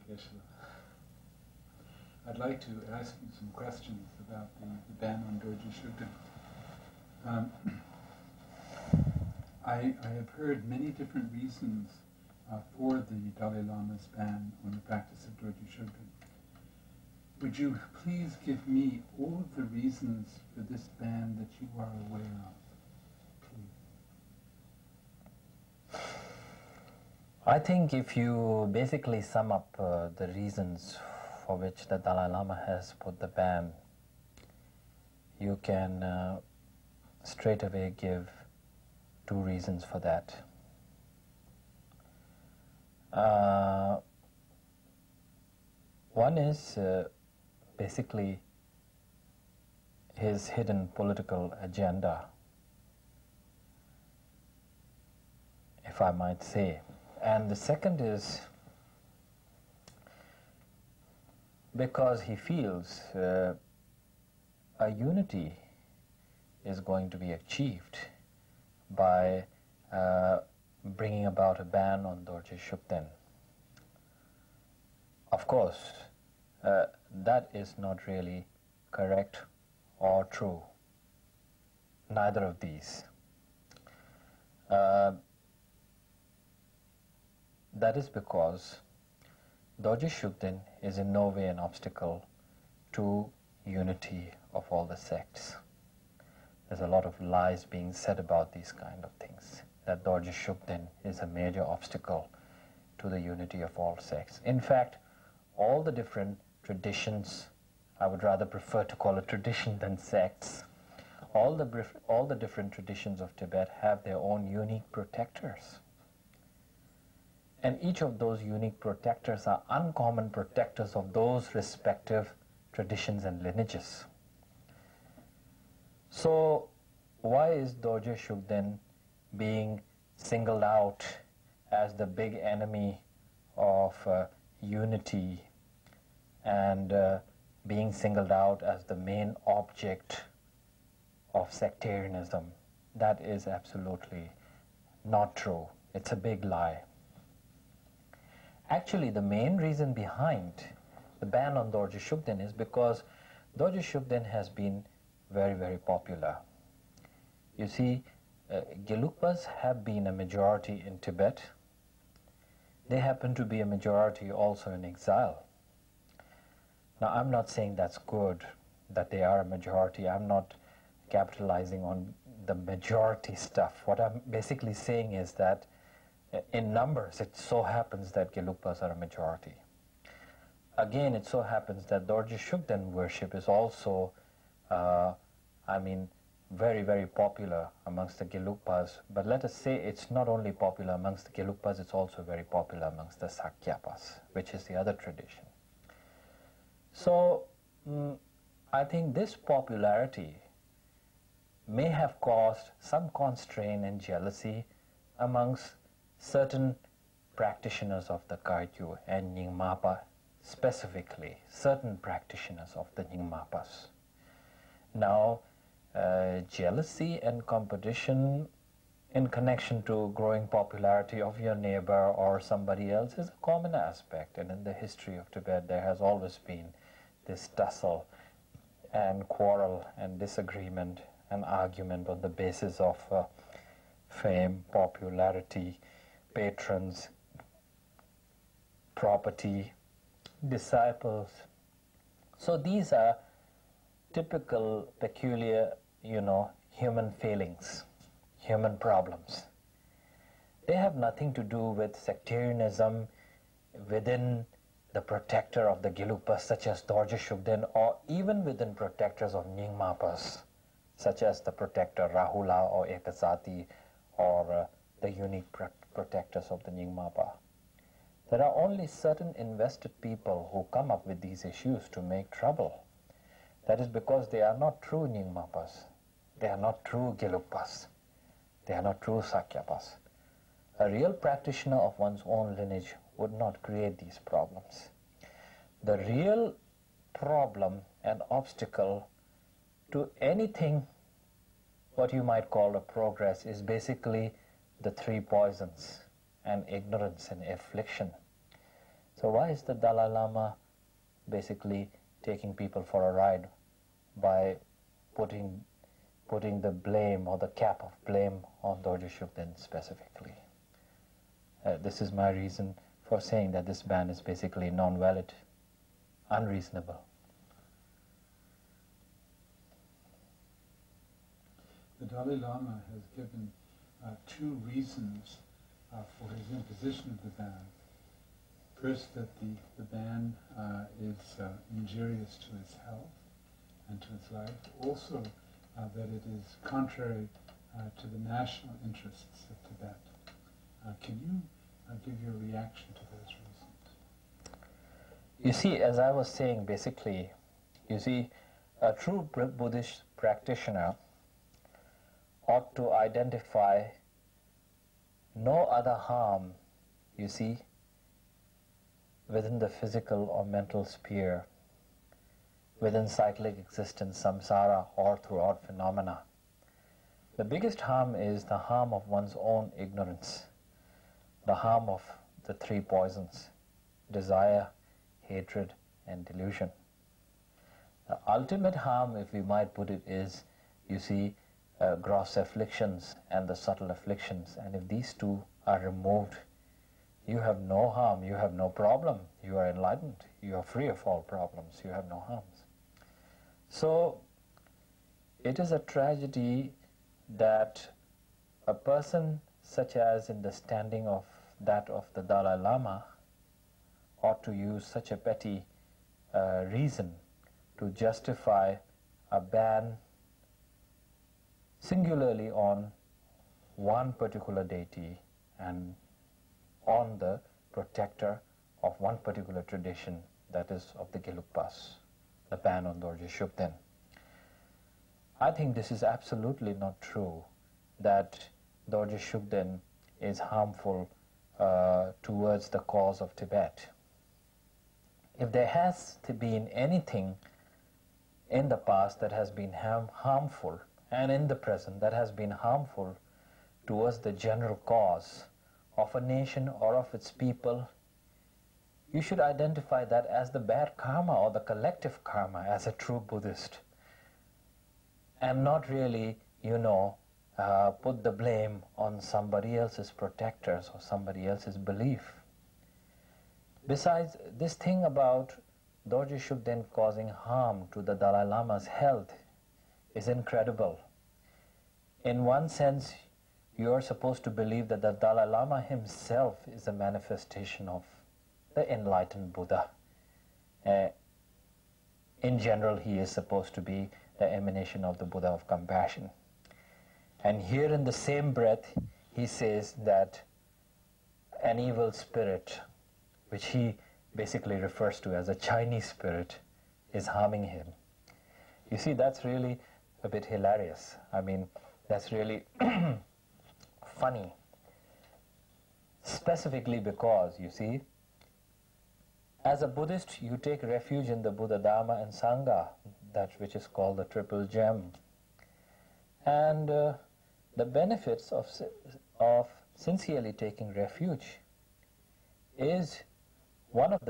Geshe. I'd like to ask you some questions about the ban on Dorje Shugden. I have heard many different reasons for the Dalai Lama's ban on the practice of Dorje Shugden. Would you please give me all of the reasons for this ban that you are aware of, please? I think if you basically sum up the reasons for which the Dalai Lama has put the ban, you can straight away give two reasons for that. One is basically his hidden political agenda, if I might say. And the second is because he feels a unity is going to be achieved by bringing about a ban on Dorje Shugden. Of course, that is not really correct or true. Neither of these. That is because Dorje Shugden is in no way an obstacle to unity of all the sects. There's a lot of lies being said about these kind of things, that Dorje Shugden is a major obstacle to the unity of all sects. In fact, all the different traditions, I would rather prefer to call it tradition than sects, all the different traditions of Tibet have their own unique protectors. And each of those unique protectors are uncommon protectors of those respective traditions and lineages. So why is Dorje Shugden being singled out as the big enemy of unity and being singled out as the main object of sectarianism? That is absolutely not true. It's a big lie. Actually, the main reason behind the ban on Dorje Shugden is because Dorje Shugden has been very, very popular. You see, Gelugpas have been a majority in Tibet. They happen to be a majority also in exile. Now, I'm not saying that's good, that they are a majority. I'm not capitalizing on the majority stuff. What I'm basically saying is that in numbers, it so happens that Gelugpas are a majority. Again, it so happens that Dorje Shugden worship is also, very, very popular amongst the Gelugpas. But let us say it's not only popular amongst the Gelugpas, it's also very popular amongst the Sakyapas, which is the other tradition. So, I think this popularity may have caused some constraint and jealousy amongst certain practitioners of the Kagyu and Nyingmapa, specifically, certain practitioners of the Nyingmapas. Now, jealousy and competition in connection to growing popularity of your neighbor or somebody else is a common aspect, and in the history of Tibet there has always been this tussle and quarrel and disagreement and argument on the basis of fame, popularity, patrons, property, disciples. So these are typical, peculiar, human failings, human problems. They have nothing to do with sectarianism within the protector of the Gelugpas, such as Dorje Shugden, or even within protectors of Nyingmapas, such as the protector Rahula or Ekasati, or the unique protectors of the Nyingmapa. There are only certain invested people who come up with these issues to make trouble. That is because they are not true Nyingmapas. They are not true Gelugpas. They are not true Sakyapas. A real practitioner of one's own lineage would not create these problems. The real problem and obstacle to anything what you might call a progress is basically the three poisons, and ignorance and affliction. So why is the Dalai Lama basically taking people for a ride by putting the blame or the cap of blame on Dorje Shugden specifically? This is my reason for saying that this ban is basically non-valid, unreasonable. The Dalai Lama has given two reasons for his imposition of the ban. First, that the ban is injurious to his health and to his life. Also, that it is contrary to the national interests of Tibet. Can you give your reaction to those reasons? You see, as I was saying, basically, you see, a true Buddhist practitioner ought to identify no other harm, you see, within the physical or mental sphere, within cyclic existence, samsara, or throughout phenomena. The biggest harm is the harm of one's own ignorance, the harm of the three poisons: desire, hatred, and delusion. The ultimate harm, if we might put it, is, you see, gross afflictions and the subtle afflictions. And if these two are removed, you have no harm, you have no problem, you are enlightened, you are free of all problems, you have no harms. So it is a tragedy that a person such as in the standing of that of the Dalai Lama ought to use such a petty reason to justify a ban singularly on one particular deity and on the protector of one particular tradition, that is of the Gelugpas, the ban on Dorje Shugden. I think this is absolutely not true, that Dorje Shugden is harmful towards the cause of Tibet. If there has been anything in the past that has been harmful, and in the present that has been harmful towards the general cause of a nation or of its people, you should identify that as the bad karma or the collective karma as a true Buddhist, and not really, put the blame on somebody else's protectors or somebody else's belief. Besides, this thing about Dorje Shugden causing harm to the Dalai Lama's health is incredible. In one sense, you are supposed to believe that the Dalai Lama himself is a manifestation of the enlightened Buddha. In general, he is supposed to be the emanation of the Buddha of compassion. And here in the same breath, he says that an evil spirit, which he basically refers to as a Chinese spirit, is harming him. You see, that's really a bit hilarious. I mean, that's really funny. Specifically because, you see, as a Buddhist, you take refuge in the Buddha, Dharma, and Sangha, that which is called the triple gem. And the benefits of sincerely taking refuge is, one of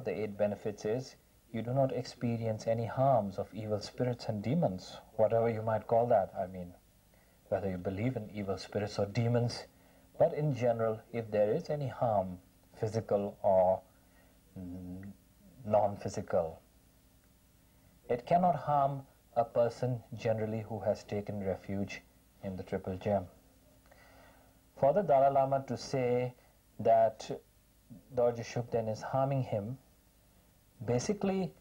the 8 benefits is, you do not experience any harms of evil spirits and demons, whatever you might call that. I mean, whether you believe in evil spirits or demons, but in general, if there is any harm, physical or non-physical, it cannot harm a person generally who has taken refuge in the triple gem. For the Dalai Lama to say that Dorje Shugden is harming him, basically,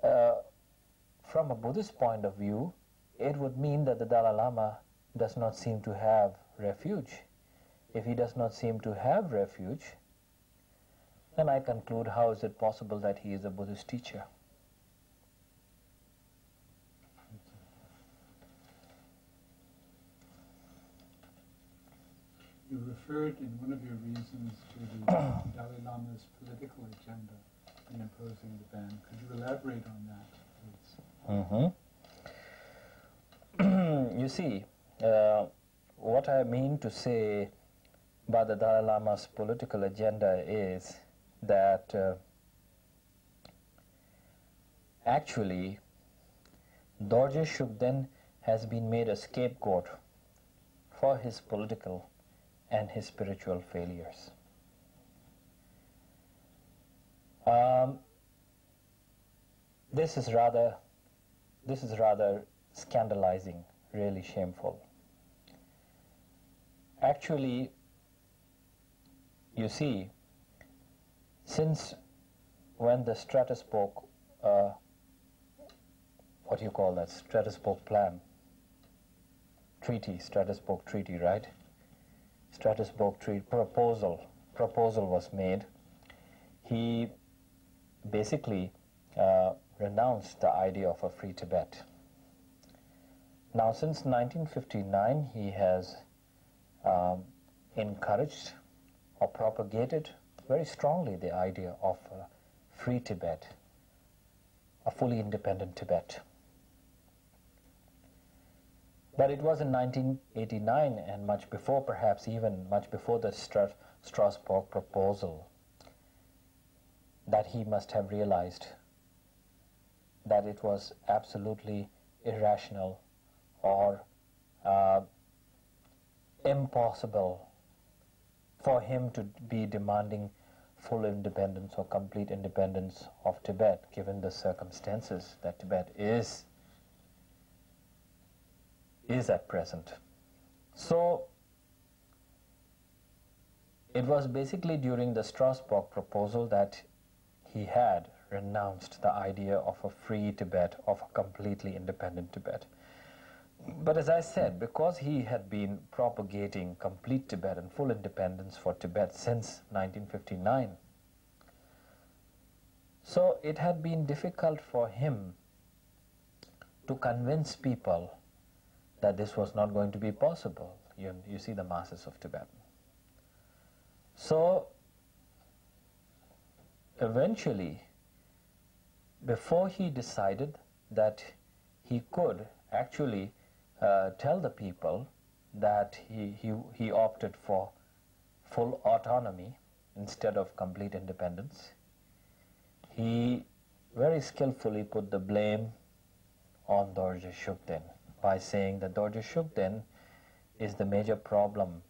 from a Buddhist point of view, it would mean that the Dalai Lama does not seem to have refuge. If he does not seem to have refuge, then I conclude, how is it possible that he is a Buddhist teacher? You referred in one of your reasons to the Dalai Lama's political agenda in imposing the ban. Could you elaborate on that, please? You see, what I mean to say by the Dalai Lama's political agenda is that actually Dorje Shugden has been made a scapegoat for his political and his spiritual failures. This is rather scandalizing, really shameful. Actually, you see, since when the Stratospoke, what do you call that, Stratospoke plan, treaty, Stratospoke treaty, right? Stratospoke treaty proposal was made. He basically renounced the idea of a free Tibet. Now, since 1959, he has encouraged or propagated very strongly the idea of a free Tibet, a fully independent Tibet. But it was in 1989, and much before, perhaps even much before the Strasbourg proposal, that he must have realized that it was absolutely irrational or impossible for him to be demanding full independence or complete independence of Tibet, given the circumstances that Tibet is at present. So it was basically during the Strasbourg proposal that he had renounced the idea of a free Tibet, of a completely independent Tibet. But as I said, because he had been propagating complete Tibet and full independence for Tibet since 1959, so it had been difficult for him to convince people that this was not going to be possible. You see the masses of Tibet. So eventually, before he decided that he could actually tell the people that he opted for full autonomy instead of complete independence, he very skillfully put the blame on Dorje Shugden by saying that Dorje Shugden is the major problem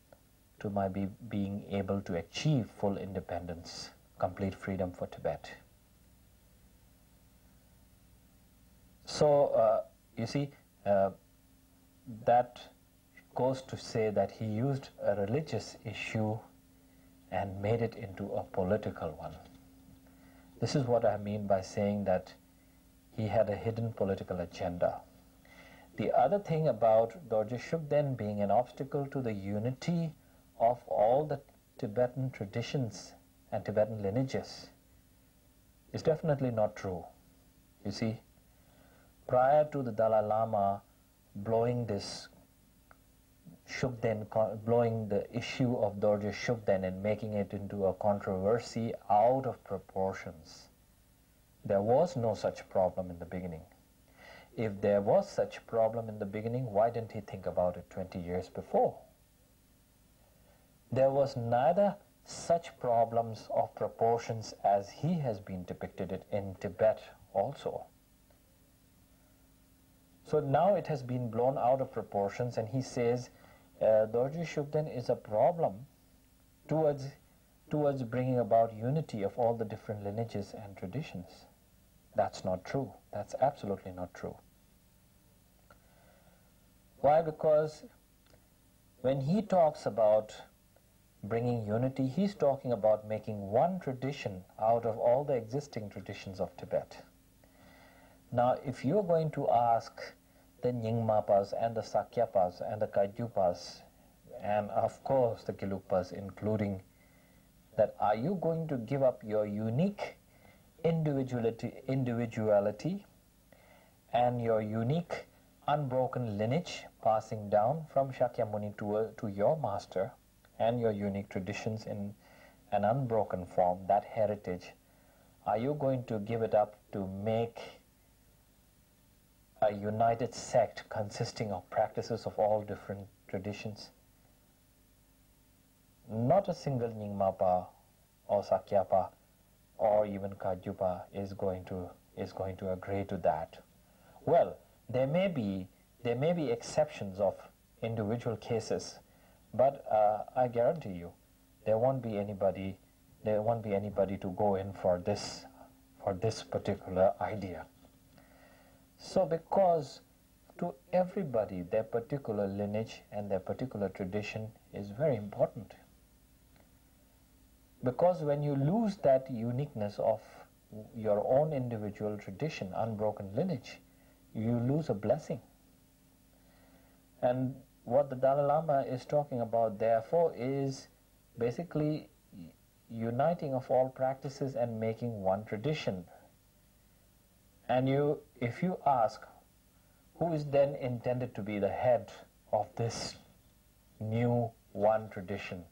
to my being able to achieve full independence, complete freedom for Tibet. So, you see, that goes to say that he used a religious issue and made it into a political one. This is what I mean by saying that he had a hidden political agenda. The other thing about Dorje Shugden being an obstacle to the unity of all the Tibetan traditions and Tibetan lineages is definitely not true. You see, prior to the Dalai Lama blowing this Shugden, blowing the issue of Dorje Shugden and making it into a controversy out of proportions, there was no such problem in the beginning. If there was such problem in the beginning, why didn't he think about it 20 years before? There was neither such problems of proportions as he has been depicted it in Tibet also. So now it has been blown out of proportions, and he says Dorje Shugden is a problem towards bringing about unity of all the different lineages and traditions. That's not true. That's absolutely not true. Why? Because when he talks about bringing unity, he's talking about making one tradition out of all the existing traditions of Tibet. Now, if you're going to ask the Nyingmapas and the Sakyapas and the Kagyupas and of course the Gelugpas including, that are you going to give up your unique individuality and your unique unbroken lineage passing down from Shakyamuni to your master and your unique traditions in an unbroken form, that heritage, are you going to give it up to make a united sect consisting of practices of all different traditions? Not a single Nyingmapa or Sakyapa or even Kagyupa is going to agree to that. Well, there may be exceptions of individual cases, but I guarantee you, there won't be anybody to go in for this particular idea. So because to everybody their particular lineage and their particular tradition is very important. Because when you lose that uniqueness of your own individual tradition, unbroken lineage, you lose a blessing. And what the Dalai Lama is talking about, therefore, is basically uniting of all practices and making one tradition. And if you ask, who is then intended to be the head of this new one tradition?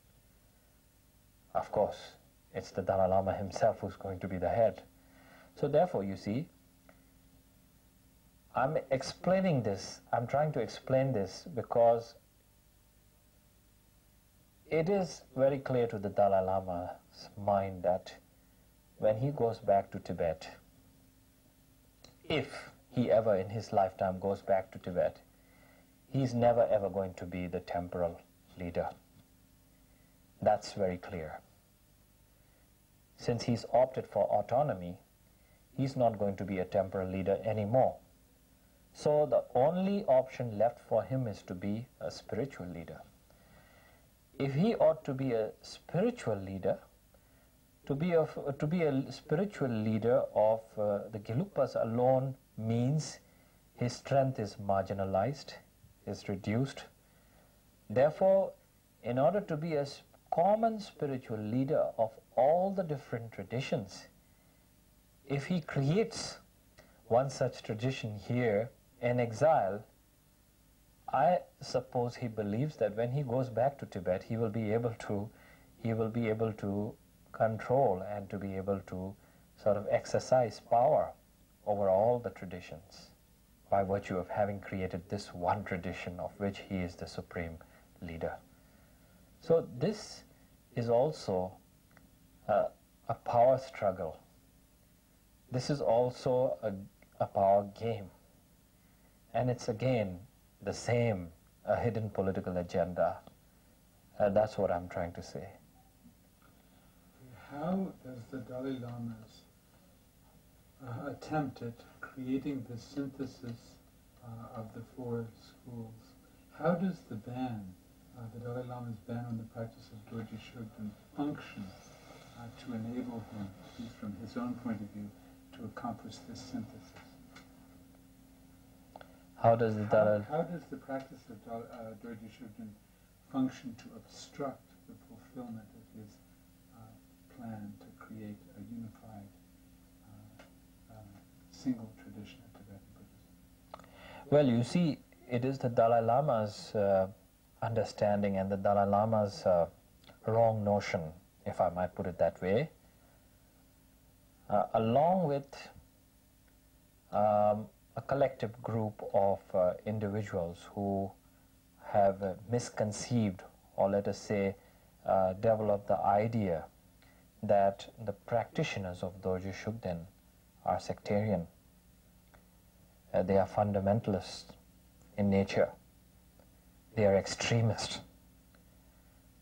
Of course, it's the Dalai Lama himself who's going to be the head. So therefore, you see, I'm trying to explain this because it is very clear to the Dalai Lama's mind that when he goes back to Tibet, if he ever in his lifetime goes back to Tibet, he's never ever going to be the temporal leader. That's very clear. Since he's opted for autonomy, he's not going to be a temporal leader anymore. So the only option left for him is to be a spiritual leader. If he ought to be a spiritual leader, to be a spiritual leader of the Gelugpas alone means his strength is marginalized, is reduced. Therefore, in order to be a common spiritual leader of all the different traditions, if he creates one such tradition here in exile, I suppose he believes that when he goes back to Tibet, he will be able to control and to be able to sort of exercise power over all the traditions by virtue of having created this one tradition of which he is the supreme leader. So this is also a power struggle. This is also a power game. And it's again the same, a hidden political agenda. That's what I'm trying to say. How does the Dalai Lama's attempt at creating the synthesis of the four schools, how does the ban, the Dalai Lama's ban on the practice of Dorje Shugden function to enable him, at least from his own point of view, to accomplish this synthesis? How does the practice of Dorje Shugden function to obstruct the fulfillment of his plan to create a unified single tradition of Tibetan Buddhism? Well, you see, it is the Dalai Lama's understanding and the Dalai Lama's wrong notion, if I might put it that way, along with a collective group of individuals who have misconceived, or let us say, developed the idea that the practitioners of Dorje Shugden are sectarian. They are fundamentalists in nature. They are extremists.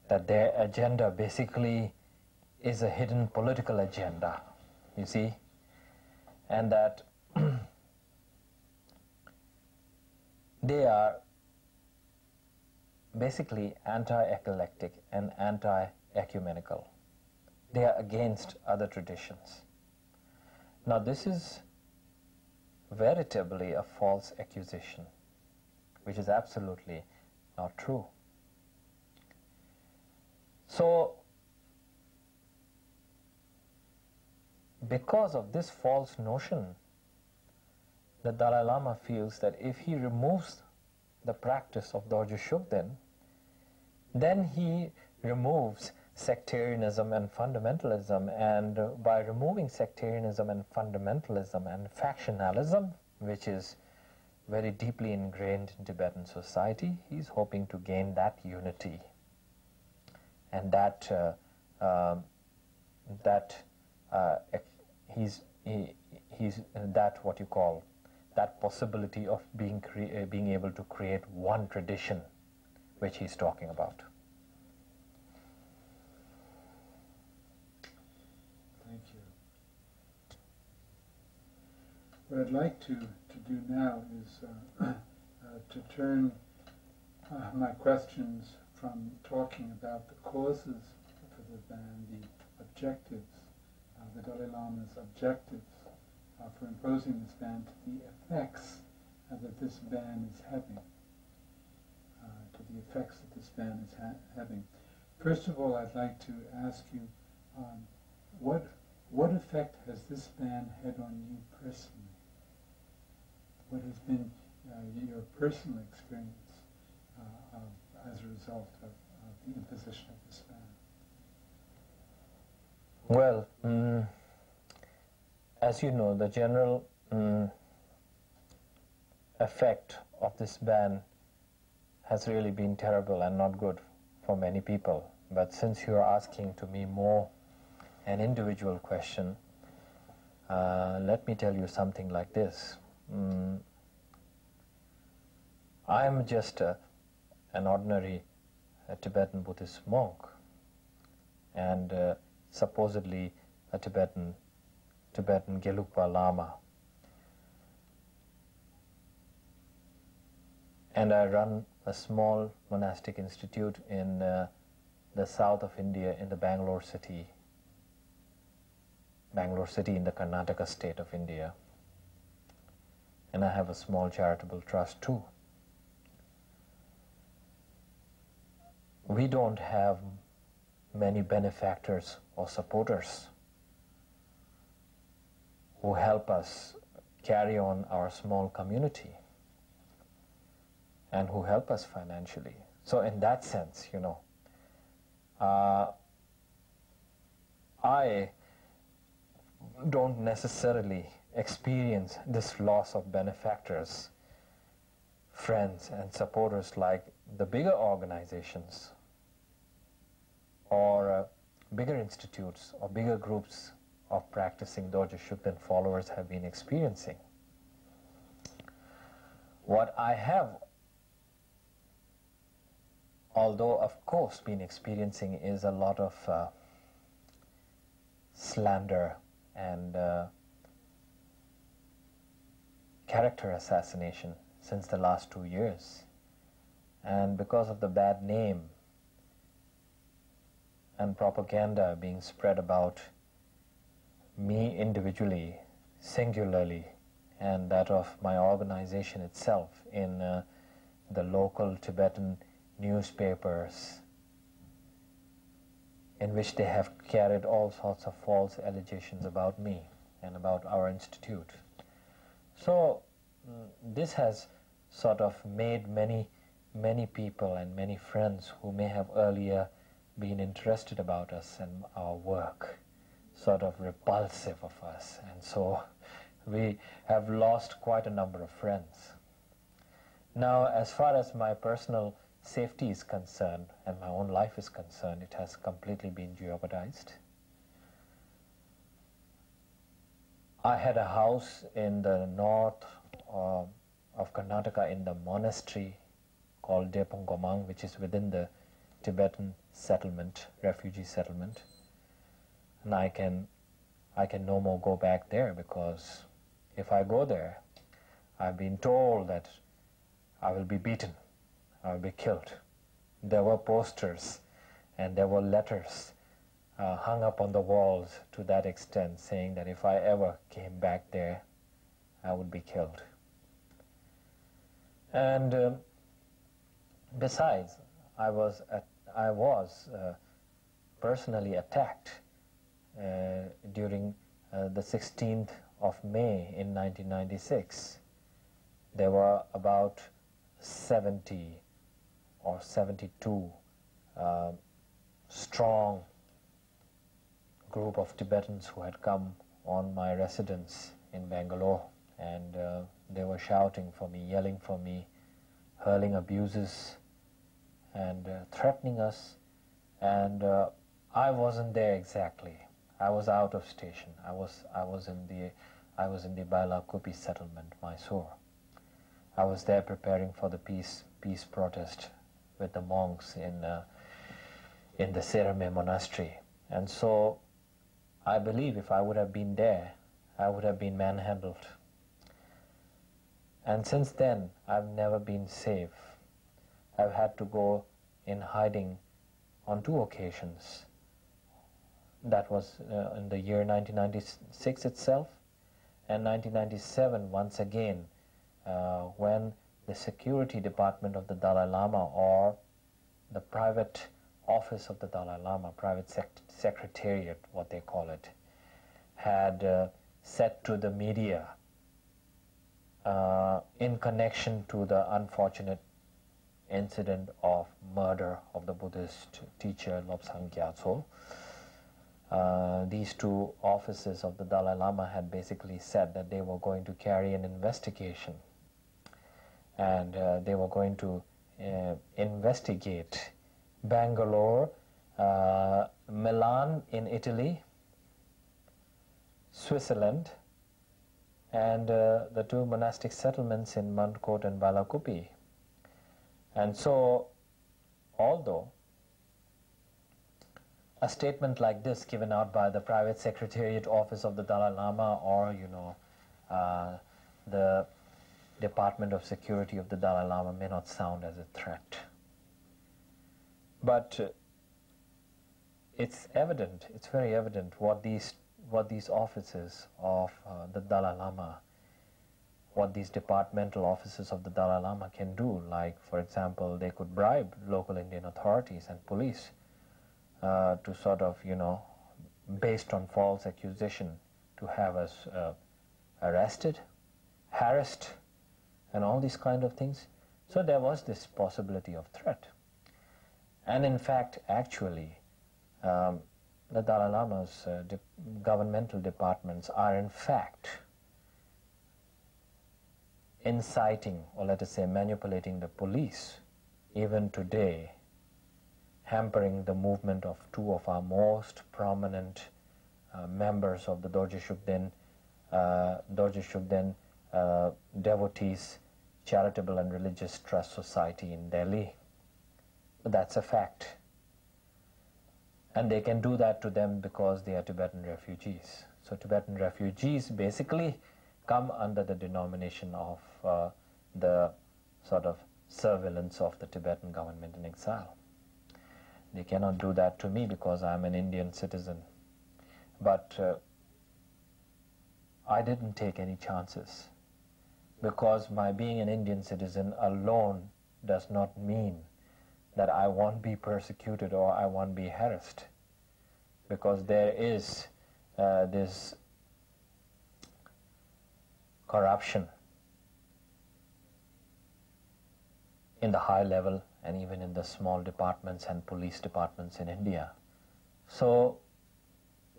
That their agenda basically is a hidden political agenda, you see, and that they are basically anti-eclectic and anti-ecumenical. They are against other traditions. Now this is veritably a false accusation, which is absolutely not true. So, because of this false notion, the Dalai Lama feels that if he removes the practice of Dorje Shugden, then he removes sectarianism and fundamentalism, and by removing sectarianism and fundamentalism and factionalism, which is very deeply ingrained in Tibetan society, he's hoping to gain that unity and that he's that what you call that possibility of being able to create one tradition, which he's talking about. Thank you. What I'd like to do now is to turn my questions from talking about the causes for the ban, the objectives, the Dalai Lama's objectives for imposing this ban, to the effects that this ban is having. Having. First of all, I'd like to ask you, what effect has this ban had on you personally? What has been your personal experience as a result of the imposition of this ban? Well, as you know, the general effect of this ban has really been terrible and not good for many people. But since you are asking to me more an individual question, let me tell you something like this. I am just an ordinary Tibetan Buddhist monk, and supposedly a Tibetan Gelugpa Lama. And I run a small monastic institute in the south of India, in the Bangalore city in the Karnataka state of India. And I have a small charitable trust too. We don't have many benefactors or supporters who help us carry on our small community and who help us financially. So in that sense, you know, I don't necessarily experience this loss of benefactors, friends and supporters like the bigger organizations or bigger institutes or bigger groups of practicing Dorje Shugden followers have been experiencing. What I have, although of course been experiencing, is a lot of slander and character assassination since the last 2 years. And because of the bad name and propaganda being spread about me individually, singularly, and that of my organization itself in the local Tibetan newspapers, in which they have carried all sorts of false allegations about me and about our institute. So this has sort of made many people and many friends who may have earlier been interested about us and our work sort of repulsive of us, and so we have lost quite a number of friends. Now, as far as my personal safety is concerned and my own life is concerned, it has completely been jeopardized. I had a house in the north of Karnataka in the monastery called Depongomang, which is within the Tibetan settlement, refugee settlement. And I can no more go back there, because if I go there, I've been told that I will be beaten, I will be killed. There were posters and there were letters hung up on the walls to that extent, saying that if I ever came back there, I would be killed. And besides, I was personally attacked during the 16th of May in 1996. There were about 70 or 72 strong group of Tibetans who had come on my residence in Bangalore, and they were shouting for me, yelling for me, hurling abuses and threatening us. And I wasn't there exactly. I was out of station. I was in the Bailakupi settlement, Mysore. I was there preparing for the peace protest with the monks in the Serame monastery. And so I believe if I would have been there, I would have been manhandled. And since then, I've never been safe. I've had to go in hiding on 2 occasions. That was in the year 1996 itself, and 1997 once again, when the security department of the Dalai Lama, or the private office of the Dalai Lama, private secretariat, what they call it, had said to the media in connection to the unfortunate incident of murder of the Buddhist teacher Lobsang Gyatso. These 2 offices of the Dalai Lama had basically said that they were going to carry an investigation, and they were going to investigate Bangalore, Milan in Italy, Switzerland, and the 2 monastic settlements in Mandkot and Bailakupi. And so, although a statement like this given out by the private secretariat office of the Dalai Lama, or the Department of Security of the Dalai Lama, may not sound as a threat, but it's evident, it's very evident what these offices of the Dalai Lama, what these departmental offices of the Dalai Lama can do. Like, for example, they could bribe local Indian authorities and police to sort of, based on false accusation, to have us arrested, harassed, and all these kind of things. So there was this possibility of threat. And in fact, actually, the Dalai Lama's governmental departments are in fact inciting, or let us say manipulating, the police even today, hampering the movement of 2 of our most prominent members of the Dorje Shugden Devotees Charitable and Religious Trust Society in Delhi. That's a fact. And they can do that to them because they are Tibetan refugees. So Tibetan refugees basically come under the denomination of the sort of surveillance of the Tibetan government in exile. They cannot do that to me because I'm an Indian citizen. But I didn't take any chances, because my being an Indian citizen alone does not mean that I won't be persecuted or I won't be harassed, because there is this corruption in the high level and even in the small departments and police departments in India. So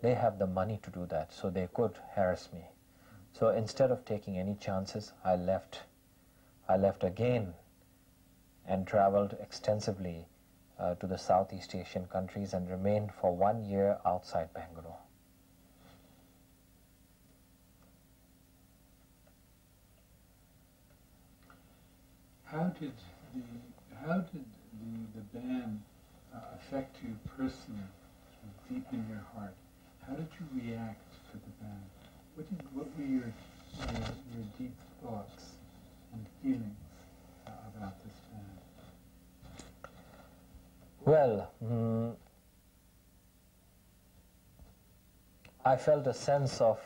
they have the money to do that, so they could harass me. So instead of taking any chances, I left again and traveled extensively to the Southeast Asian countries and remained for 1 year outside Bangalore. How did the ban affect you personally, deep in your heart? How did you react to the ban? What were your deep thoughts and feelings about this ban? Well, I felt a sense of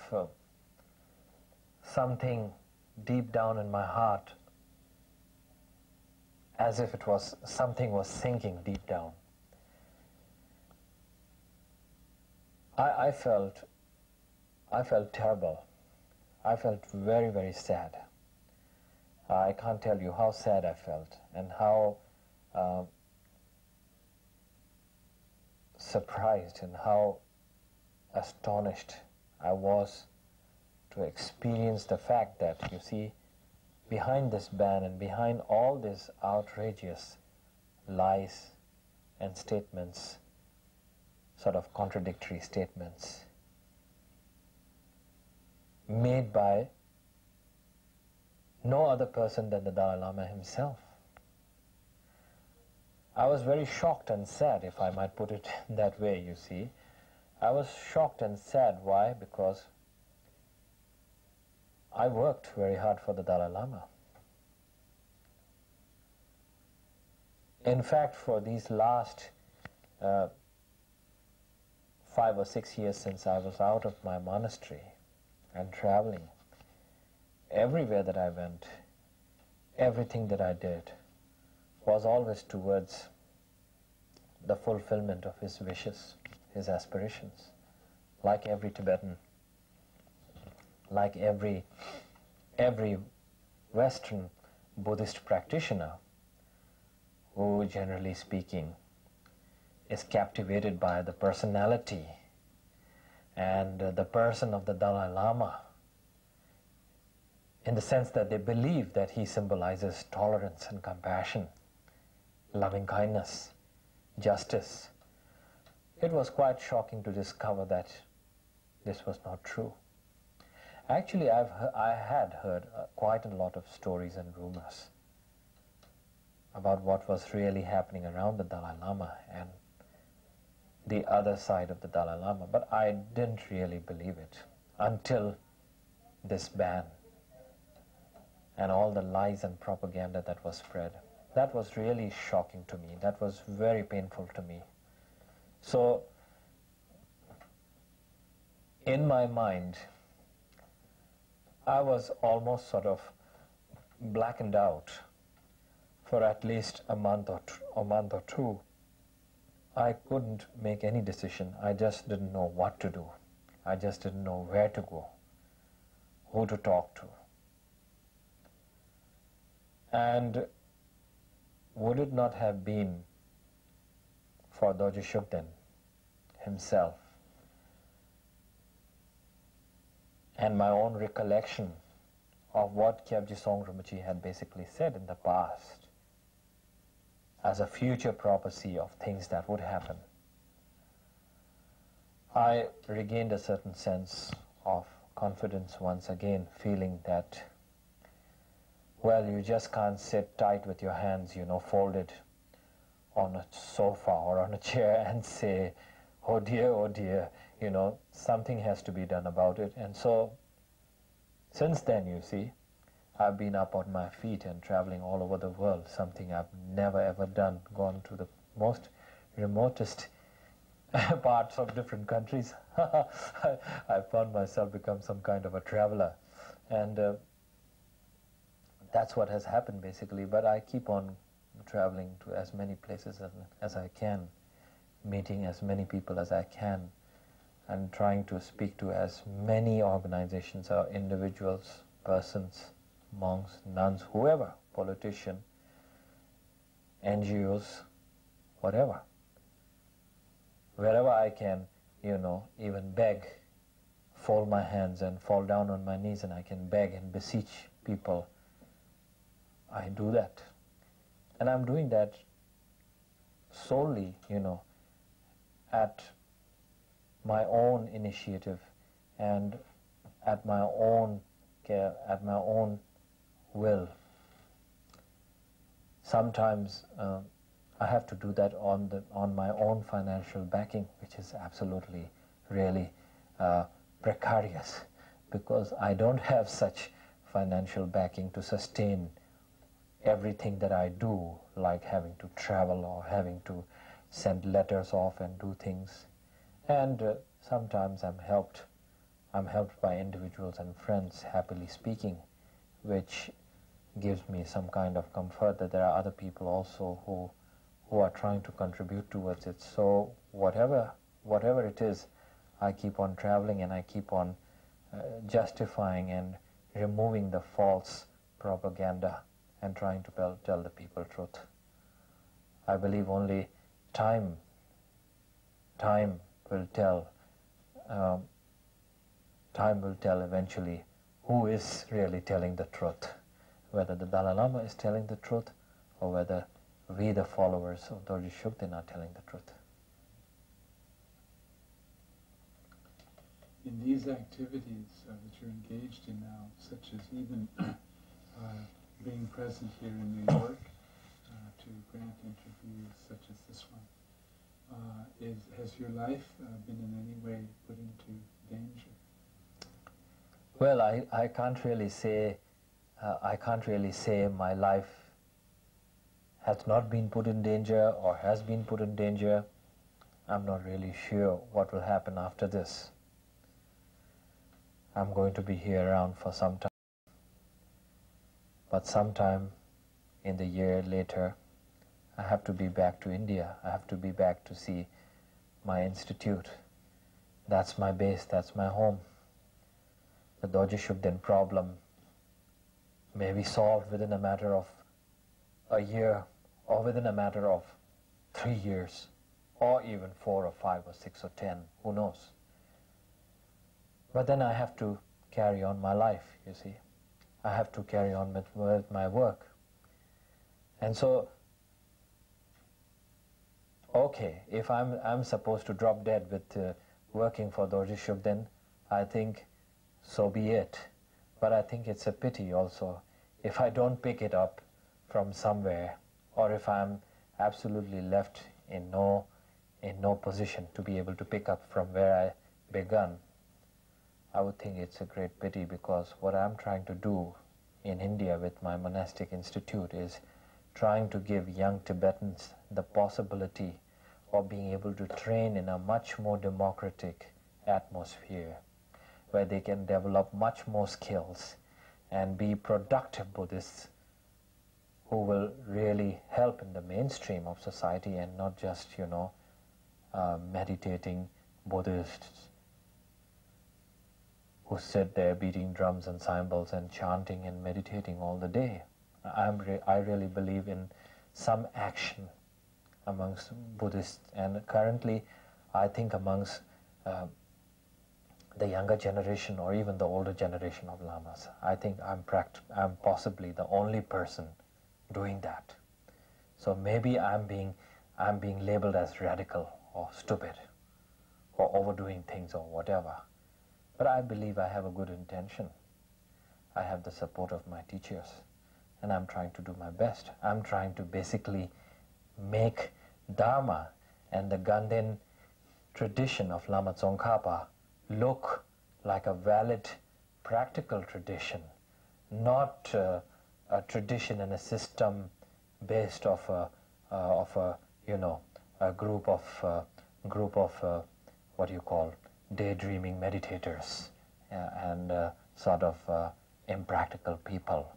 something deep down in my heart, as if something was sinking deep down. I felt terrible. I felt very, very sad. I can't tell you how sad I felt and how surprised and how astonished I was to experience the fact that, you see, behind this ban and behind all these outrageous lies and statements, sort of contradictory statements, made by no other person than the Dalai Lama himself. I was very shocked and sad, if I might put it that way, you see. I was shocked and sad. Why? Because I worked very hard for the Dalai Lama. In fact, for these last 5 or 6 years since I was out of my monastery and traveling, everywhere that I went, everything that I did was always towards the fulfillment of his wishes, his aspirations, like every Tibetan, like every Western Buddhist practitioner who, generally speaking, is captivated by the personality and the person of the Dalai Lama, in the sense that they believe that he symbolizes tolerance and compassion, loving kindness, justice. It was quite shocking to discover that this was not true. Actually, I had heard quite a lot of stories and rumors about what was really happening around the Dalai Lama and the other side of the Dalai Lama, but I didn't really believe it until this ban and all the lies and propaganda that was spread. That was really shocking to me. That was very painful to me. So, in my mind, I was almost sort of blackened out for at least a month or two. I couldn't make any decision. I just didn't know what to do. I just didn't know where to go, who to talk to. And would it not have been for Dorje Shugden himself and my own recollection of what Dorje Rinpoche had basically said in the past as a future prophecy of things that would happen, I regained a certain sense of confidence once again, feeling that, well, you just can't sit tight with your hands, folded on a sofa or on a chair and say, oh dear, something has to be done about it. And so, since then, you see, I've been up on my feet and traveling all over the world, something I've never ever done, gone to the most remotest parts of different countries. I found myself become some kind of a traveler. And that's what has happened basically, but I keep on traveling to as many places as I can, meeting as many people as I can, and trying to speak to as many organizations or individuals, persons, monks, nuns, whoever, politician, NGOs, whatever. Wherever I can, even beg, fold my hands and fall down on my knees and I can beg and beseech people, I do that. And I'm doing that solely, at my own initiative and at my own care, at my own will. Sometimes I have to do that on my own financial backing, which is absolutely, really precarious, because I don't have such financial backing to sustain everything that I do, like having to travel or having to send letters off and do things. And sometimes I'm helped by individuals and friends, happily speaking, which gives me some kind of comfort that there are other people also who are trying to contribute towards it. So whatever it is, I keep on traveling and I keep on justifying and removing the false propaganda and trying to tell the people truth. I believe only time will tell. Time will tell eventually who is really telling the truth, whether the Dalai Lama is telling the truth or whether we, the followers of Dorje Shugden, are telling the truth. in these activities that you're engaged in now, such as even being present here in New York to grant interviews such as this one, has your life been in any way put into danger? Well, I can't really say my life has not been put in danger or has been put in danger. I'm not really sure what will happen after this. I'm going to be here around for some time. But sometime in the year later, I have to be back to India. I have to be back to see my institute. That's my base, that's my home. The Dorje Shugden problem may be solved within a matter of a year, or within a matter of 3 years, or even 4 or 5 or 6 or 10, who knows. But then I have to carry on my life, you see. I have to carry on with my work. And so, okay, if I'm supposed to drop dead with working for Dorje Shugden, I think so be it. But I think it's a pity also if I don't pick it up from somewhere, or if I'm absolutely left in no position to be able to pick up from where I begun. I would think it's a great pity, because what I'm trying to do in India with my monastic institute is trying to give young Tibetans the possibility of being able to train in a much more democratic atmosphere, where they can develop much more skills and be productive Buddhists who will really help in the mainstream of society, and not just, meditating Buddhists who sit there beating drums and cymbals and chanting and meditating all the day. I really believe in some action amongst Buddhists, and currently I think amongst the younger generation or even the older generation of lamas. I think I'm possibly the only person doing that. So maybe I'm being labeled as radical or stupid or overdoing things or whatever. But I believe I have a good intention. I have the support of my teachers, and I'm trying to do my best. I'm trying to basically make Dharma and the Ganden tradition of Lama Tsongkhapa look like a valid, practical tradition, not a tradition and a system based off a group of what you call daydreaming meditators and sort of impractical people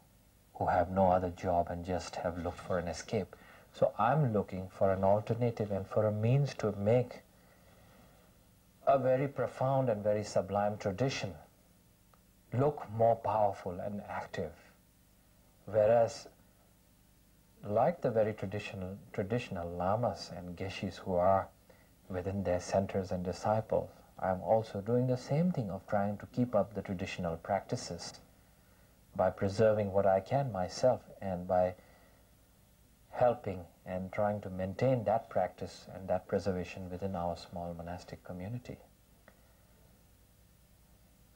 who have no other job and just have looked for an escape. So I'm looking for an alternative and for a means to make a very profound and very sublime tradition look more powerful and active. Whereas, like the very traditional lamas and geshis who are within their centers and disciples, I'm also doing the same thing of trying to keep up the traditional practices by preserving what I can myself, and by helping and trying to maintain that practice and that preservation within our small monastic community.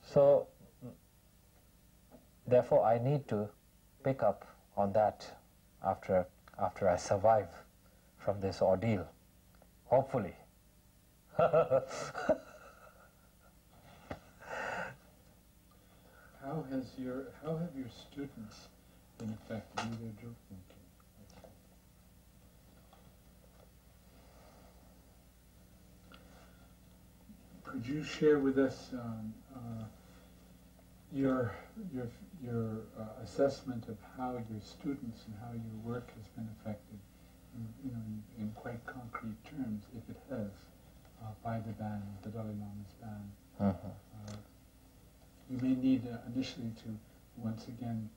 So, therefore, I need to pick up on that after I survive from this ordeal, hopefully. How have your students been affected with their drug thinking? Could you share with us your assessment of how your students and how your work has been affected, in quite concrete terms, if it has, by the ban, the Dalai Lama's ban? You may need initially to once again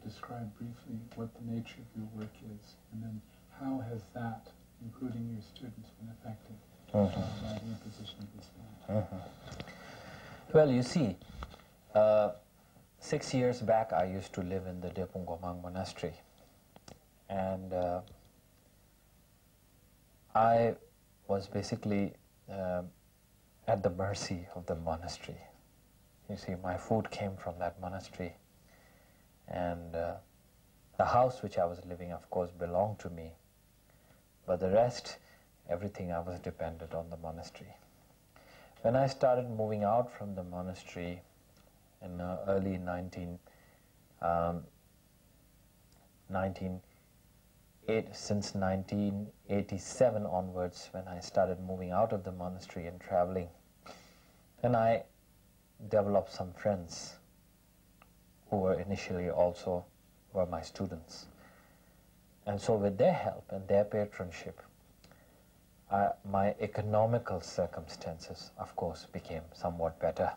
describe briefly what the nature of your work is, and then how has that, including your students, been affected by the imposition of this ban? Well, you see, 6 years back I used to live in the Drepung Gomang monastery, and I was basically at the mercy of the monastery. You see, my food came from that monastery, and the house which I was living, of course, belonged to me, but the rest, everything, I was dependent on the monastery. When I started moving out from the monastery in early since 1987 onwards, when I started moving out of the monastery and traveling, then I developed some friends who were initially also were my students. And so with their help and their patronship, my economical circumstances, of course, became somewhat better,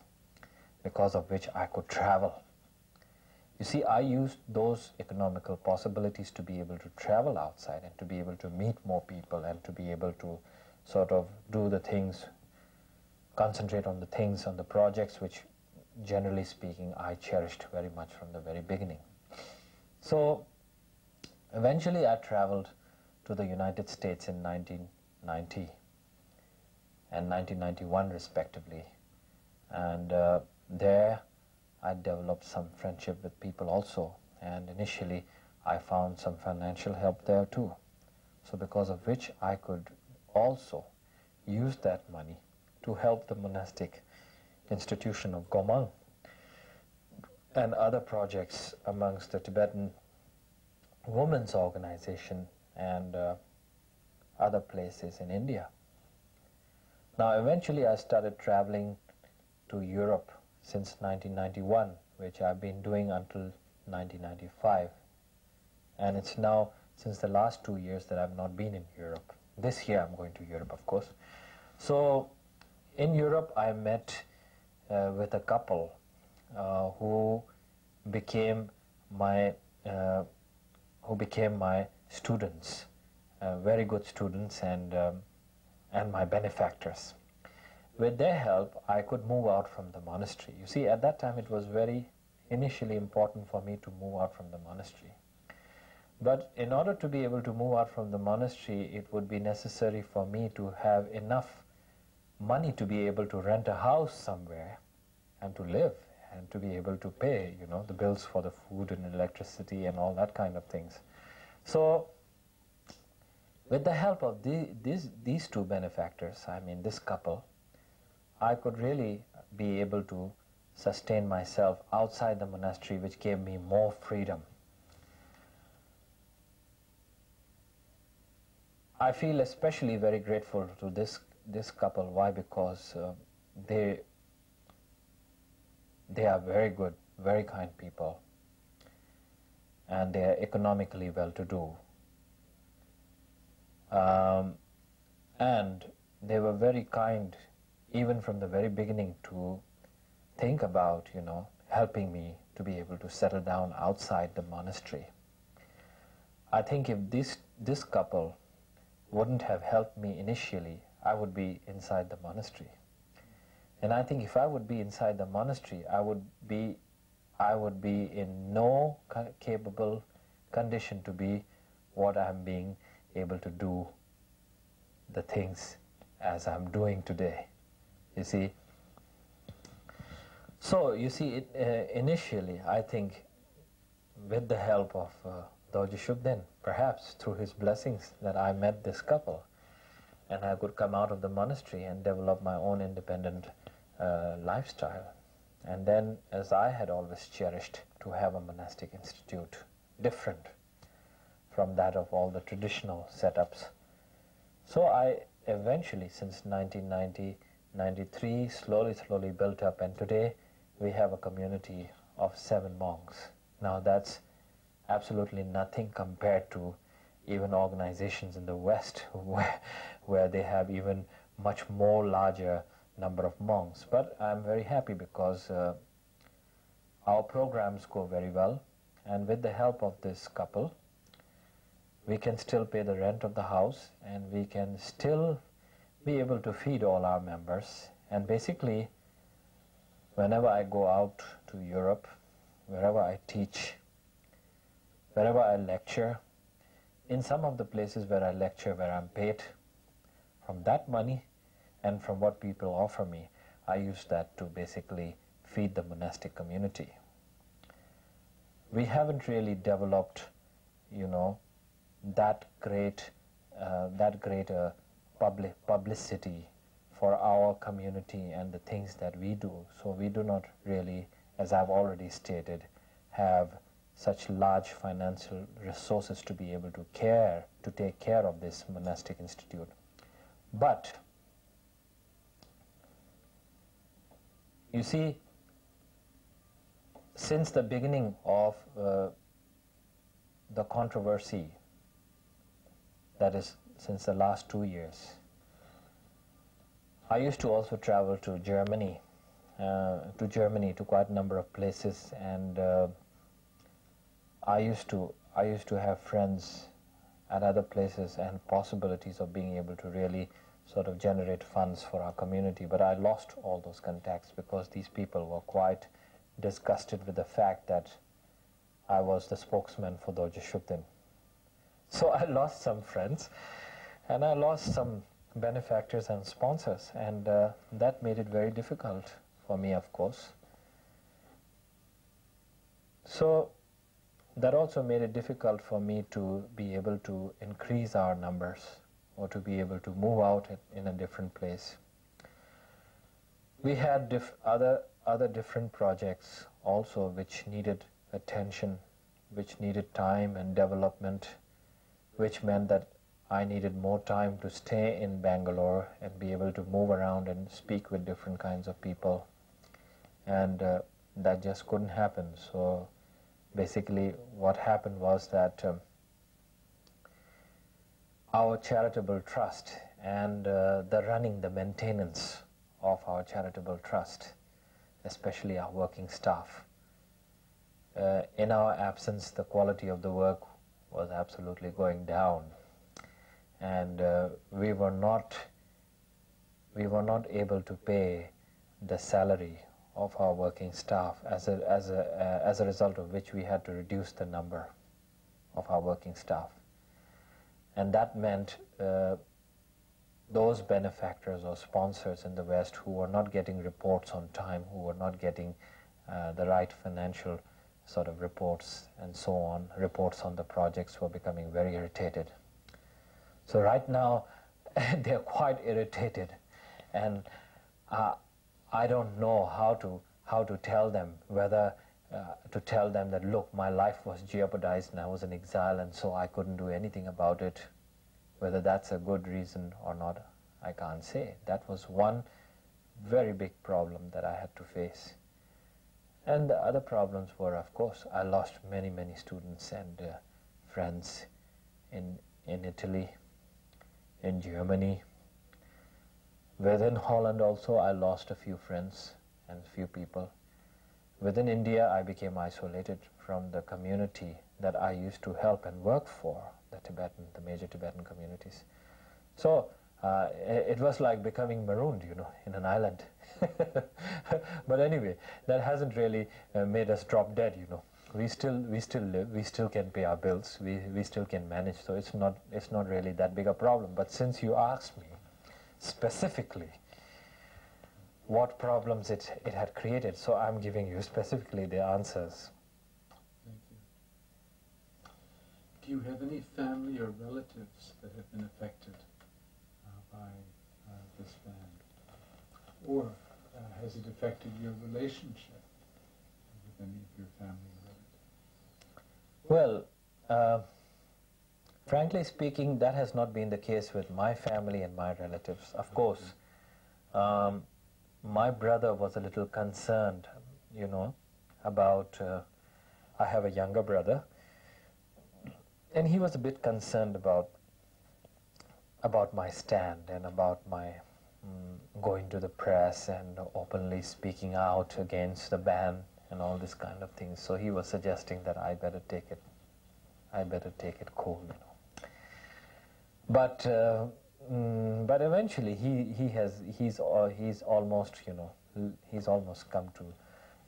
because of which I could travel. You see, I used those economical possibilities to be able to travel outside and to be able to meet more people and to be able to sort of do the things, concentrate on the things, on the projects which, generally speaking, I cherished very much from the very beginning. So eventually I traveled to the United States in 1990 and 1991 respectively, and there I developed some friendship with people also, and initially I found some financial help there too. So because of which I could also use that money to help the monastic institution of Gomang and other projects amongst the Tibetan Women's Organization and other places in India. Now eventually I started traveling to Europe since 1991, which I've been doing until 1995. And it's now since the last 2 years that I've not been in Europe. This year I'm going to Europe, of course. So in Europe I met with a couple who became my students, very good students, and my benefactors. With their help, I could move out from the monastery. You see, at that time it was very initially important for me to move out from the monastery. But in order to be able to move out from the monastery, it would be necessary for me to have enough money to be able to rent a house somewhere and to live and to be able to pay, you know, the bills for the food and electricity and all that kind of things. So with the help of these two benefactors, I mean this couple, I could really be able to sustain myself outside the monastery, which gave me more freedom. I feel especially very grateful to this couple. Why? Because they are very good, very kind people, and they are economically well-to-do. And they were very kind even from the very beginning to think about, you know, helping me to be able to settle down outside the monastery. I think if this couple wouldn't have helped me initially, I would be inside the monastery. And I think if I would be inside the monastery, I would be in no capable condition to be what I'm being able to do, the things as I'm doing today. You see. So you see, initially I think with the help of Dorje Shugden, perhaps through his blessings, that I met this couple and I could come out of the monastery and develop my own independent lifestyle. And then, as I had always cherished to have a monastic institute, different from that of all the traditional setups. So I eventually, since 1993, slowly built up, and today we have a community of 7 monks. Now that's absolutely nothing compared to even organizations in the West where they have even much more larger number of monks. But I'm very happy because our programs go very well, and with the help of this couple we can still pay the rent of the house, and we can still be able to feed all our members. And basically, whenever I go out to Europe, wherever I teach, wherever I lecture, in some of the places where I lecture, where I'm paid, from that money and from what people offer me, I use that to basically feed the monastic community. We haven't really developed, that great publicity for our community and the things that we do. So we do not really, as I've already stated, have such large financial resources to be able to take care of this monastic institute. But you see, since the beginning of the controversy, that is, since the last 2 years, I used to also travel to Germany, to quite a number of places, and I used to have friends at other places and possibilities of being able to really sort of generate funds for our community. But I lost all those contacts because these people were quite disgusted with the fact that I was the spokesman for Dorje Shugden. So I lost some friends and I lost some benefactors and sponsors, and that made it very difficult for me, of course. So that also made it difficult for me to be able to increase our numbers or to be able to move out in a different place. We had other different projects also which needed attention, which needed time and development, which meant that I needed more time to stay in Bangalore and be able to move around and speak with different kinds of people, and that just couldn't happen. So basically what happened was that our charitable trust and the maintenance of our charitable trust, especially our working staff, in our absence the quality of the work was absolutely going down, and we were not able to pay the salary of our working staff, as a result of which we had to reduce the number of our working staff. And that meant those benefactors or sponsors in the West who were not getting reports on time, who were not getting the right financial sort of reports and so on, reports on the projects, were becoming very irritated. So right now they're quite irritated, and I don't know how to tell them, whether to tell them that, look, my life was jeopardized and I was in exile and so I couldn't do anything about it. Whether that's a good reason or not, I can't say. That was one very big problem that I had to face. And the other problems were, of course, I lost many students and friends in Italy, in Germany. Within Holland also I lost a few friends and a few people. Within India I became isolated from the community that I used to help and work for, the major Tibetan communities. So it was like becoming marooned, in an island. But anyway, that hasn't really made us drop dead, We still live, we still can pay our bills, we still can manage, so it's not really that big a problem. But since you asked me specifically what problems it had created, so I'm giving you specifically the answers. Thank you. Do you have any family or relatives that have been affected by this ban? Or has it affected your relationship with any of your family or relatives? Well, frankly speaking, that has not been the case with my family and my relatives. Of course, my brother was a little concerned, about, I have a younger brother, and he was a bit concerned about my stand and about my going to the press and openly speaking out against the ban and all this kind of things. So he was suggesting that I better take it cool, But eventually he's almost come to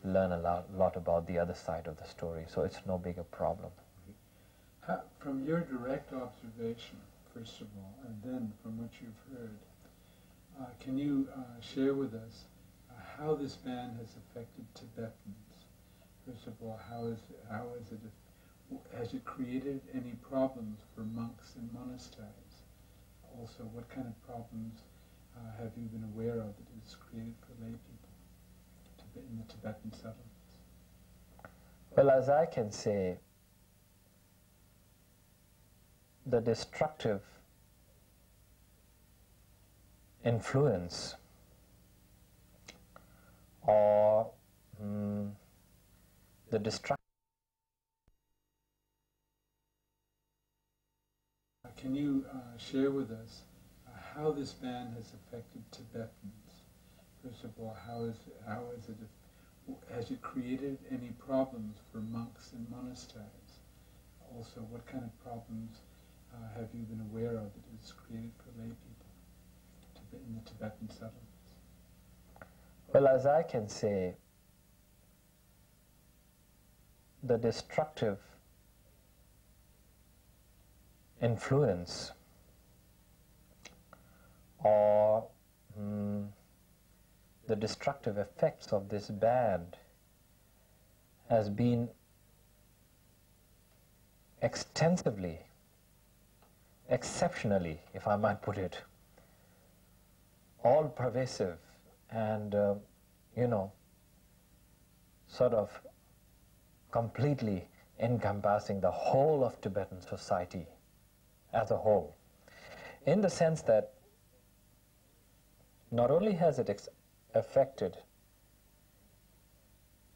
learn a lot about the other side of the story. So it's no bigger problem. From your direct observation, first of all, and then from what you've heard, can you share with us how this ban has affected Tibetans. First of all, has it created any problems for monks and monasteries? Also, what kind of problems have you been aware of that it's created for lay people in the Tibetan settlements? Well, as I can say, the destructive influence or the destructive. Can you share with us how this ban has affected Tibetans? First of all, has it created any problems for monks and monasteries? Also, what kind of problems have you been aware of that it's created for lay people in the Tibetan settlements? Well, as I can say, the destructive influence or the destructive effects of this ban has been extensively, exceptionally, if I might put it, all pervasive and, sort of completely encompassing the whole of Tibetan society as a whole, in the sense that not only has it affected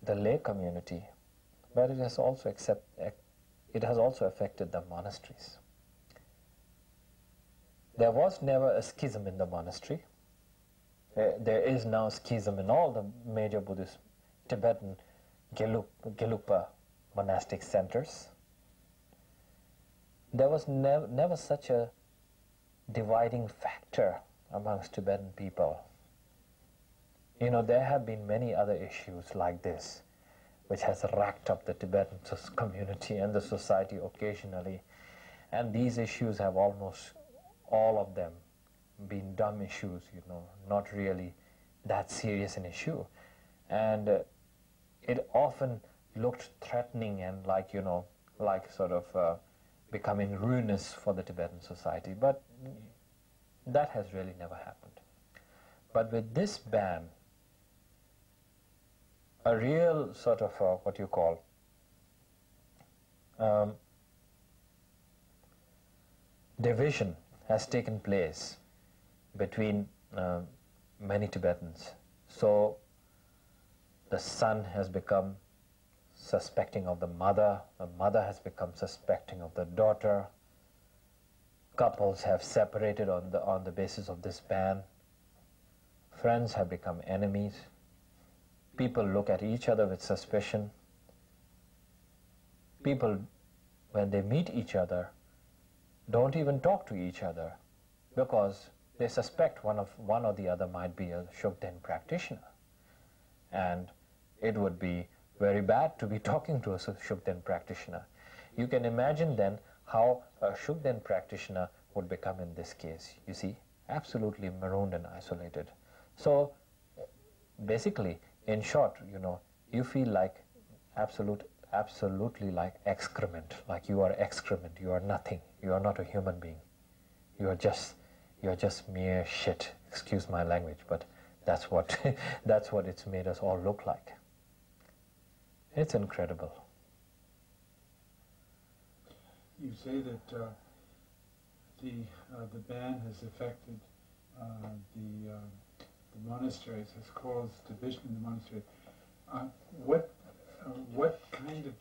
the lay community, but it has also affected the monasteries. There was never a schism in the monastery. There is now schism in all the major Buddhist Tibetan Gelugpa monastic centers. There was never such a dividing factor amongst Tibetan people. There have been many other issues like this which has racked up the Tibetan community and the society occasionally, and these issues have almost all of them been dumb issues, not really that serious an issue, and it often looked threatening and like becoming ruinous for the Tibetan society, but that has really never happened. But with this ban, a real sort of division has taken place between many Tibetans. So the son has become suspecting of the mother has become suspecting of the daughter, couples have separated on the basis of this ban, friends have become enemies, people look at each other with suspicion, people, when they meet each other, don't even talk to each other because they suspect one or the other might be a Shugden practitioner, and it would be very bad to be talking to a Shugden practitioner. You can imagine then how a Shugden practitioner would become in this case, you see, absolutely marooned and isolated. So basically, in short, you feel like absolutely like excrement, like you are excrement, you are nothing, you are not a human being, you are just mere shit, excuse my language, but that's what that's what it's made us all look like. It's incredible. You say that the ban has affected the monasteries, has caused division in the monastery. What kind of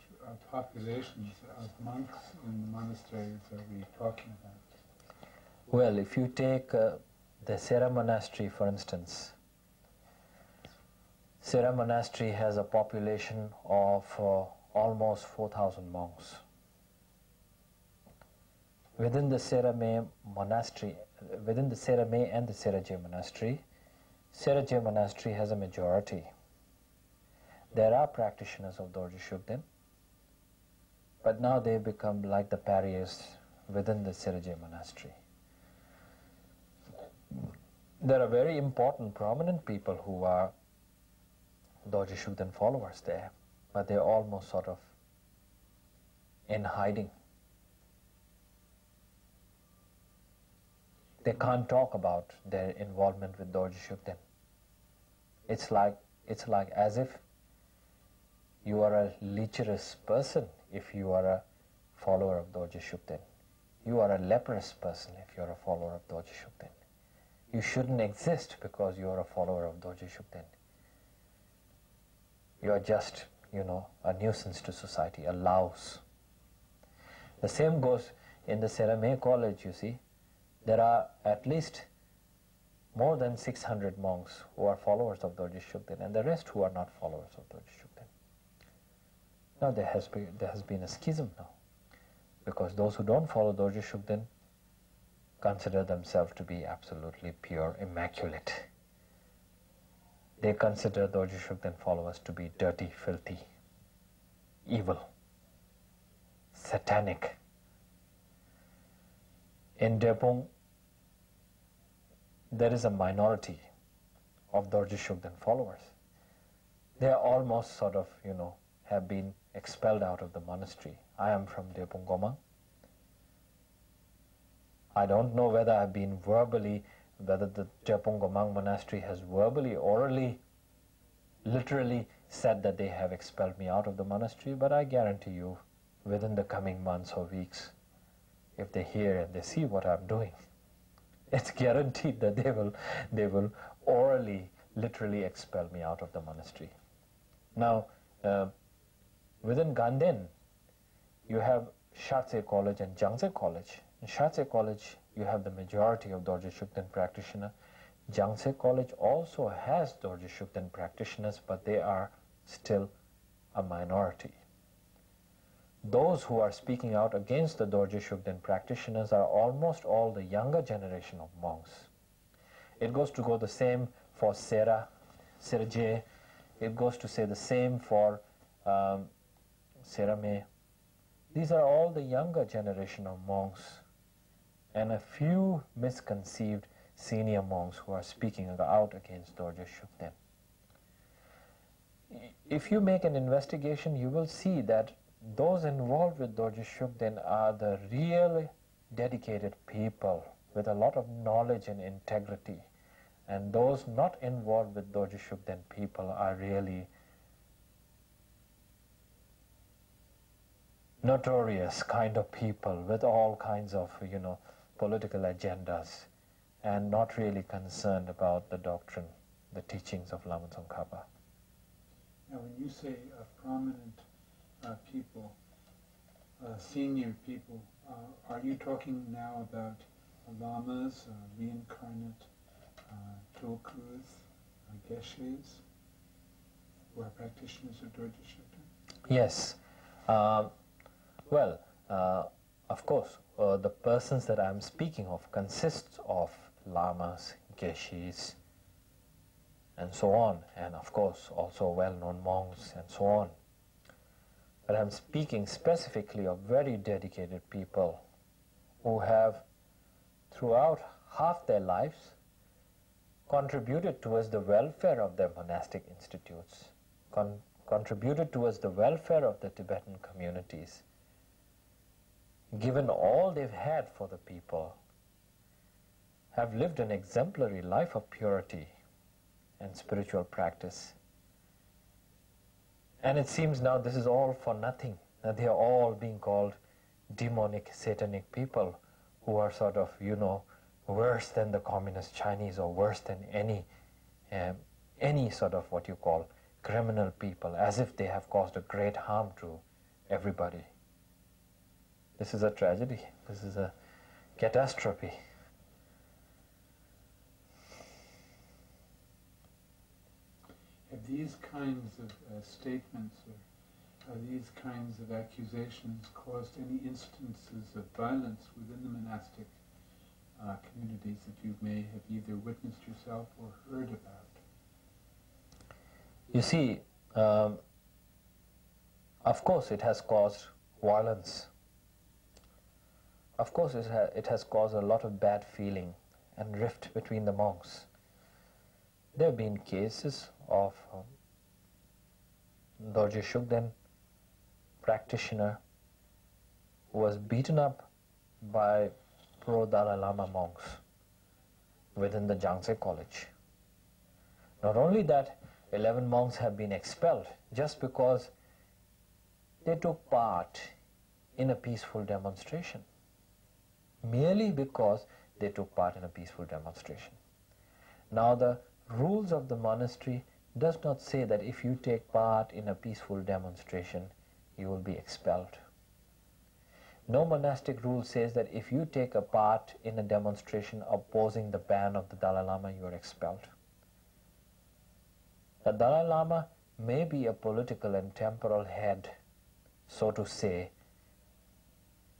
populations of monks in the monasteries are we talking about? Well, if you take the Sera monastery, for instance, Sera monastery has a population of almost 4,000 monks. Within the Sera May monastery, within the Sera May and the Sera Je monastery has a majority. There are practitioners of Dorje Shugden, but now they become like the pariahs within the Sera Je monastery. There are very important, prominent people who are Dorje Shugden followers there, but they're almost sort of in hiding. They can't talk about their involvement with Dorje Shugden. It's like as if you are a lecherous person if you are a follower of Dorje Shugden. You are a leprous person if you are a follower of Dorje Shugden. You shouldn't exist because you are a follower of Dorje Shugden. You are just, a nuisance to society, a louse. The same goes in the Serame college, you see. There are at least more than 600 monks who are followers of Dorje Shugden, and the rest who are not followers of Dorje Shugden. Now there has been a schism now, because those who don't follow Dorje Shugden consider themselves to be absolutely pure, immaculate. They consider Dorje Shugden followers to be dirty, filthy, evil, satanic. In Drepung, there is a minority of Dorje Shugden followers. They are almost sort of, have been expelled out of the monastery. I am from Drepung Gomang. I don't know whether whether the Drepung Gomang monastery has verbally, orally, literally said that they have expelled me out of the monastery, but I guarantee you, within the coming months or weeks, if they hear and they see what I'm doing, it's guaranteed that they will orally, literally expel me out of the monastery. Now, within Ganden, you have Shatse College and Jangse College. In Shatse College, you have the majority of Dorje Shugden practitioners. Jangse College also has Dorje Shugden practitioners, but they are still a minority. Those who are speaking out against the Dorje Shugden practitioners are almost all the younger generation of monks. It goes to go the same for Sera, Serje. It goes to say the same for Serame. These are all the younger generation of monks and a few misconceived senior monks who are speaking out against Dorje Shugden. If you make an investigation, you will see that those involved with Dorje Shugden are the real dedicated people with a lot of knowledge and integrity. And those not involved with Dorje Shugden people are really notorious kind of people with all kinds of, political agendas and not really concerned about the doctrine, the teachings of Lama Tsongkhapa. Now, when you say prominent people, senior people, are you talking now about lamas, reincarnate tulkus, geshes, who are practitioners of Dorje Shugden? Yes. Of course, the persons that I'm speaking of consists of lamas, geshes, and so on, and of course also well-known monks and so on. But I'm speaking specifically of very dedicated people who have, throughout half their lives, contributed towards the welfare of their monastic institutes, contributed towards the welfare of the Tibetan communities, given all they've had for the people, have lived an exemplary life of purity and spiritual practice. And it seems now this is all for nothing, that they are all being called demonic, satanic people who are sort of, worse than the communist Chinese or worse than any sort of what you call criminal people, as if they have caused a great harm to everybody. This is a tragedy. This is a catastrophe. Have these kinds of statements or these kinds of accusations caused any instances of violence within the monastic communities that you may have either witnessed yourself or heard about? You see, of course it has caused violence. Of course it has caused a lot of bad feeling and rift between the monks. There have been cases of Dorje Shugden practitioner who was beaten up by pro-Dalai Lama monks within the Yangtze College. Not only that, 11 monks have been expelled just because they took part in a peaceful demonstration. Merely because they took part in a peaceful demonstration. Now the rules of the monastery does not say that if you take part in a peaceful demonstration, you will be expelled. No monastic rule says that if you take a part in a demonstration opposing the ban of the Dalai Lama, you are expelled. The Dalai Lama may be a political and temporal head, so to say,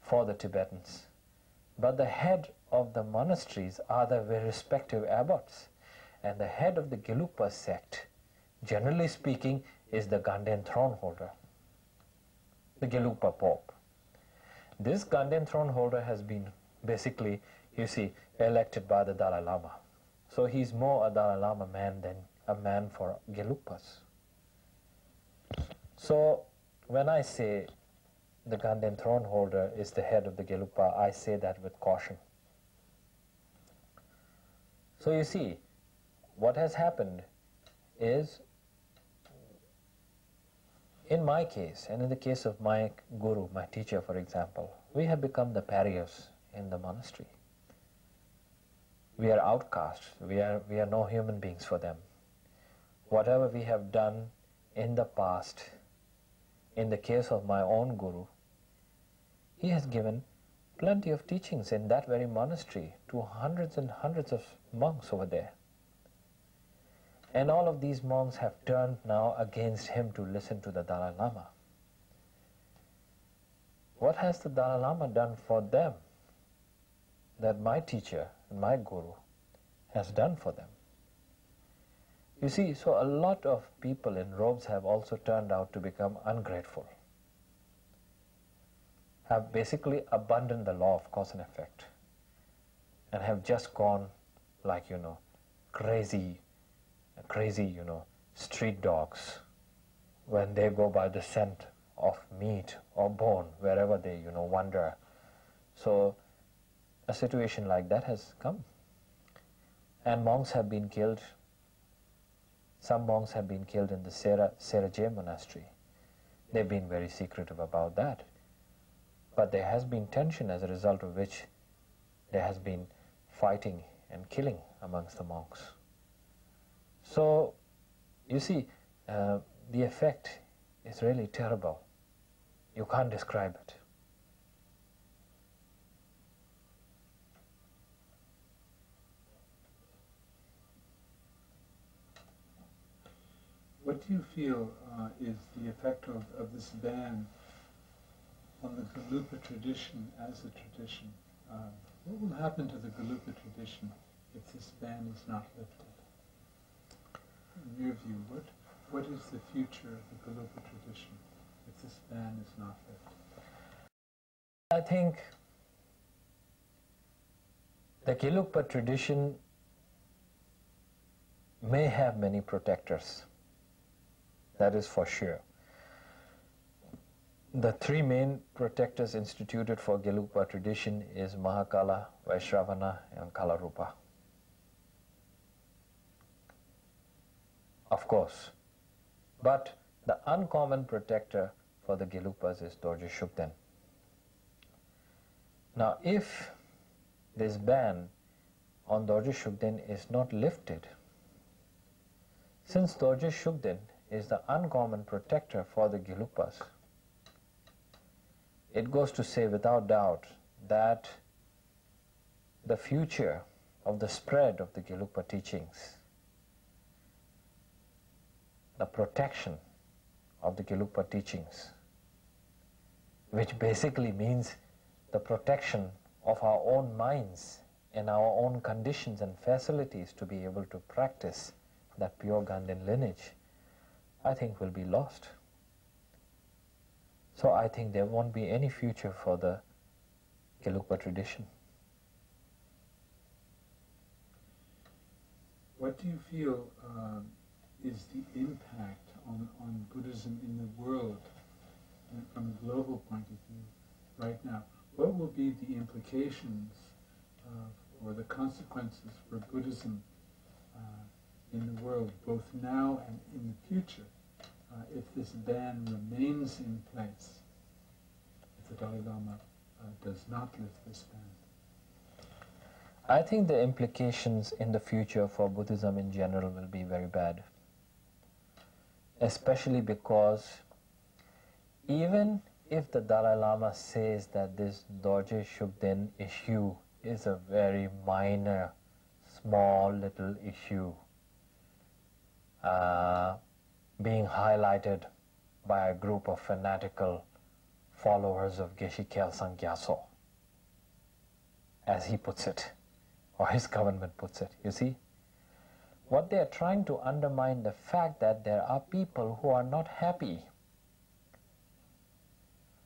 for the Tibetans, but the head of the monasteries are the respective abbots, and the head of the Gelugpa sect, generally speaking, is the Ganden throne holder, the Gelugpa Pope. This Ganden throne holder has been basically, you see, elected by the Dalai Lama. So he's more a Dalai Lama man than a man for Gelugpas. So when I say the Ganden throne holder is the head of the Gelugpa, I say that with caution. So you see, what has happened is, in my case, and in the case of my guru, my teacher, for example, we have become the pariahs in the monastery. We are outcasts. We are no human beings for them. Whatever we have done in the past, in the case of my own guru, he has given plenty of teachings in that very monastery to hundreds and hundreds of monks over there. And all of these monks have turned now against him to listen to the Dalai Lama. What has the Dalai Lama done for them that my teacher and my guru has done for them? You see, so a lot of people in robes have also turned out to become ungrateful, have basically abandoned the law of cause and effect, and have just gone like, crazy, street dogs when they go by the scent of meat or bone wherever they, wander. So a situation like that has come. And monks have been killed. Some monks have been killed in the Serajé monastery. They've been very secretive about that. But there has been tension, as a result of which there has been fighting and killing amongst the monks. So, you see, the effect is really terrible. You can't describe it. What do you feel is the effect of this ban on the Gelugpa tradition as a tradition? What will happen to the Gelugpa tradition if this ban is not lifted? In your view, what is the future of the Gelugpa tradition if this ban is not lifted? I think the Gelugpa tradition may have many protectors. That is for sure. The three main protectors instituted for Gelugpa tradition is Mahakala, Vaishravana, and Kalarupa. Of course. But the uncommon protector for the Gelugpas is Dorje Shugden. Now, if this ban on Dorje Shugden is not lifted, since Dorje Shugden is the uncommon protector for the Gelugpas, it goes to say without doubt that the future of the spread of the Gelugpa teachings, the protection of the Gelugpa teachings, which basically means the protection of our own minds and our own conditions and facilities to be able to practice that pure Ganden lineage, I think will be lost. So I think there won't be any future for the Gelugpa tradition. What do you feel is the impact on Buddhism in the world from a global point of view right now? What will be the implications or the consequences for Buddhism in the world, both now and in the future, if this ban remains in place, if the Dalai Lama does not lift this ban? I think the implications in the future for Buddhism in general will be very bad, especially because even if the Dalai Lama says that this Dorje Shugden issue is a very minor, small little issue being highlighted by a group of fanatical followers of Geshe Kelsang Gyatso, as he puts it, or his government puts it, you see. What they are trying to undermine the fact that there are people who are not happy.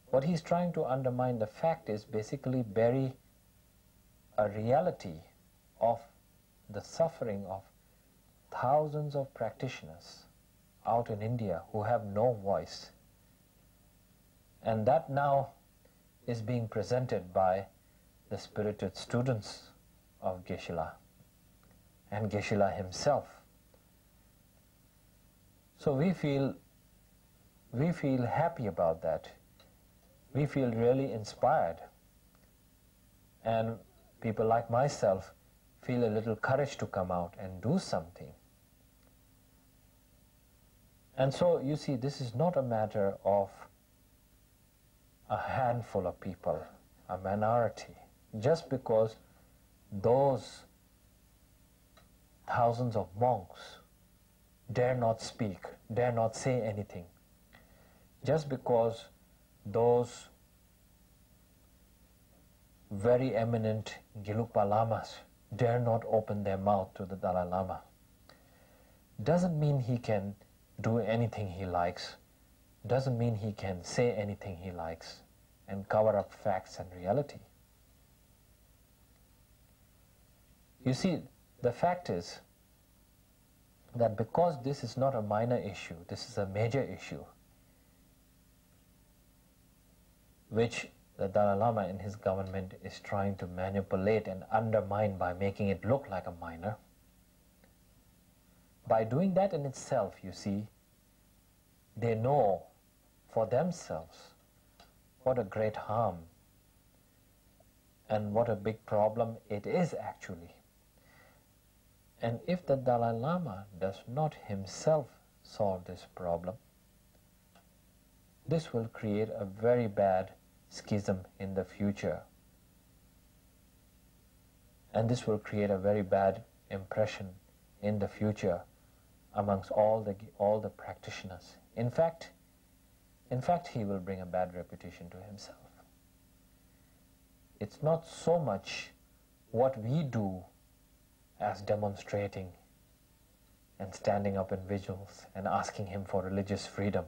What he's trying to undermine the fact is basically bury a reality of the suffering of thousands of practitioners out in India who have no voice. And that now is being presented by the spirited students of Geshe-la and Geshe-la himself. So we feel happy about that. We feel really inspired, and people like myself feel a little courage to come out and do something. And so you see, this is not a matter of a handful of people, a minority. Just because those thousands of monks dare not speak, dare not say anything, just because those very eminent Gelugpa Lamas dare not open their mouth to the Dalai Lama, doesn't mean he can do anything he likes, doesn't mean he can say anything he likes and cover up facts and reality. You see, the fact is that because this is not a minor issue, this is a major issue, which the Dalai Lama and his government is trying to manipulate and undermine by making it look like a minor. By doing that in itself, you see, they know for themselves what a great harm and what a big problem it is actually. And if the Dalai Lama does not himself solve this problem, this will create a very bad schism in the future. And this will create a very bad impression in the future amongst all the practitioners. In fact, he will bring a bad reputation to himself. It's not so much what we do as demonstrating and standing up in vigils and asking him for religious freedom.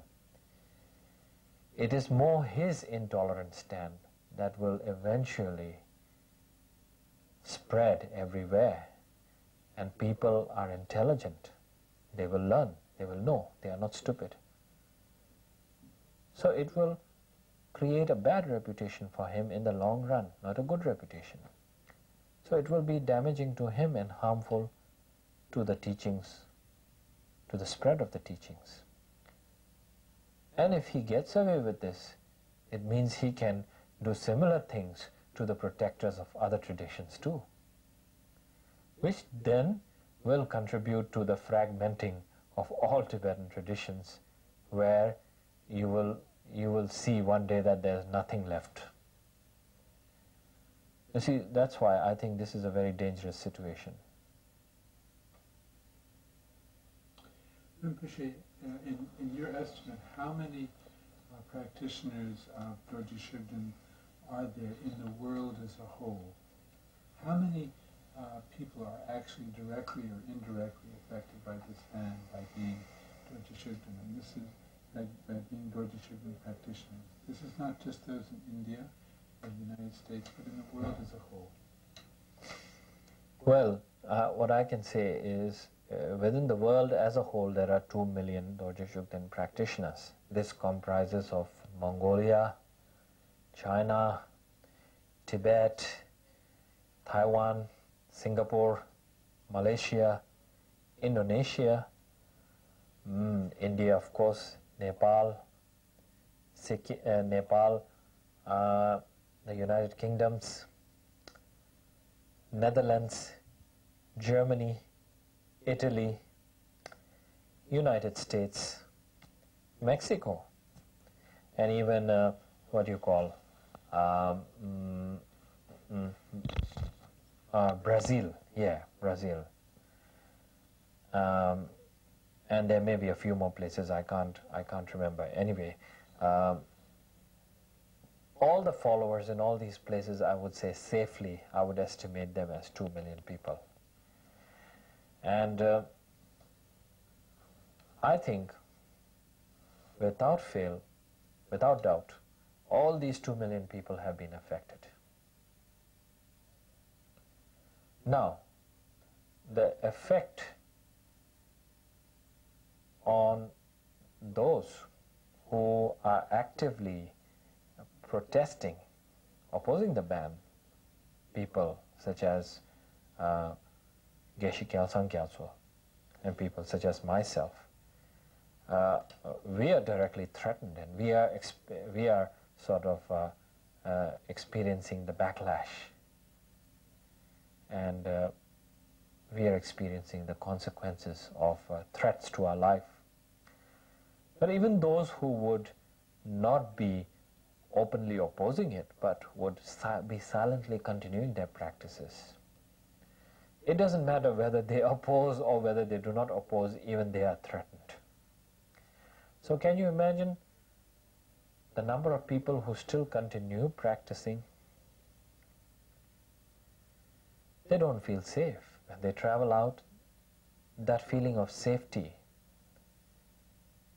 It is more his intolerant stand that will eventually spread everywhere. And people are intelligent. They will learn, they will know, they are not stupid. So it will create a bad reputation for him in the long run, not a good reputation. So it will be damaging to him and harmful to the teachings, to the spread of the teachings. And if he gets away with this, it means he can do similar things to the protectors of other traditions too, which then will contribute to the fragmenting of all Tibetan traditions, where you will see one day that there's nothing left. You see, that's why I think this is a very dangerous situation. Rinpoche, in your estimate, how many practitioners of Dorje Shugden are there in the world as a whole? How many people are actually directly or indirectly affected by this ban, by being Dorje Shugden? And this is by being Dorje Shugden practitioners. This is not just those in India or the United States, but in the world as a whole. Well, what I can say is within the world as a whole, there are 2 million Dorje Shugden practitioners. This comprises of Mongolia, China, Tibet, Taiwan, Singapore, Malaysia, Indonesia, India, of course, Nepal, the United Kingdoms, Netherlands, Germany, Italy, United States, Mexico, and even what you call Brazil. Yeah, Brazil. And there may be a few more places I can't remember. Anyway, all the followers in all these places, I would say safely, I would estimate them as 2 million people. And I think, without fail, without doubt, all these 2 million people have been affected. Now, the effect on those who are actively protesting, opposing the ban, people such as Geshe Khyaltsang Gyaltso and people such as myself, we are directly threatened, and we are sort of experiencing the backlash, and we are experiencing the consequences of threats to our life. But even those who would not be openly opposing it, but would be silently continuing their practices, it doesn't matter whether they oppose or whether they do not oppose, even they are threatened. So can you imagine the number of people who still continue practicing? They don't feel safe. When they travel out, that feeling of safety,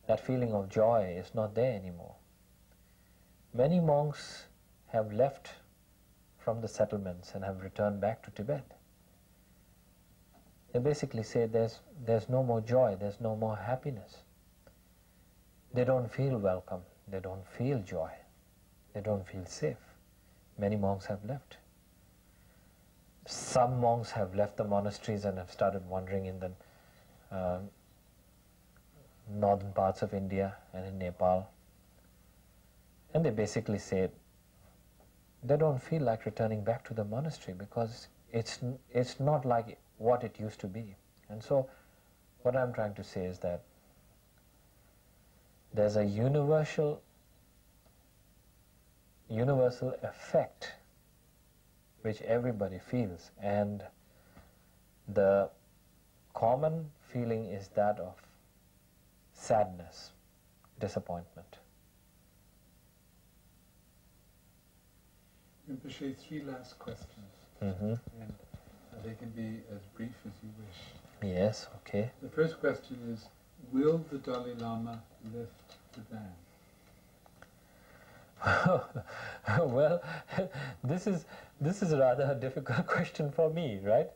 that feeling of joy is not there anymore. Many monks have left from the settlements and have returned back to Tibet. They basically say there's no more joy, there's no more happiness. They don't feel welcome, they don't feel joy, they don't feel safe. Many monks have left. Some monks have left the monasteries and have started wandering in the northern parts of India and in Nepal. And they basically say they don't feel like returning back to the monastery because it's not like what it used to be. And so what I'm trying to say is that there's a universal effect which everybody feels, and the common feeling is that of sadness, disappointment. Rinpoche, 3 last questions, Mm-hmm. and they can be as brief as you wish. Yes, okay. The first question is, will the Dalai Lama lift the ban? Well, this is rather a difficult question for me, right?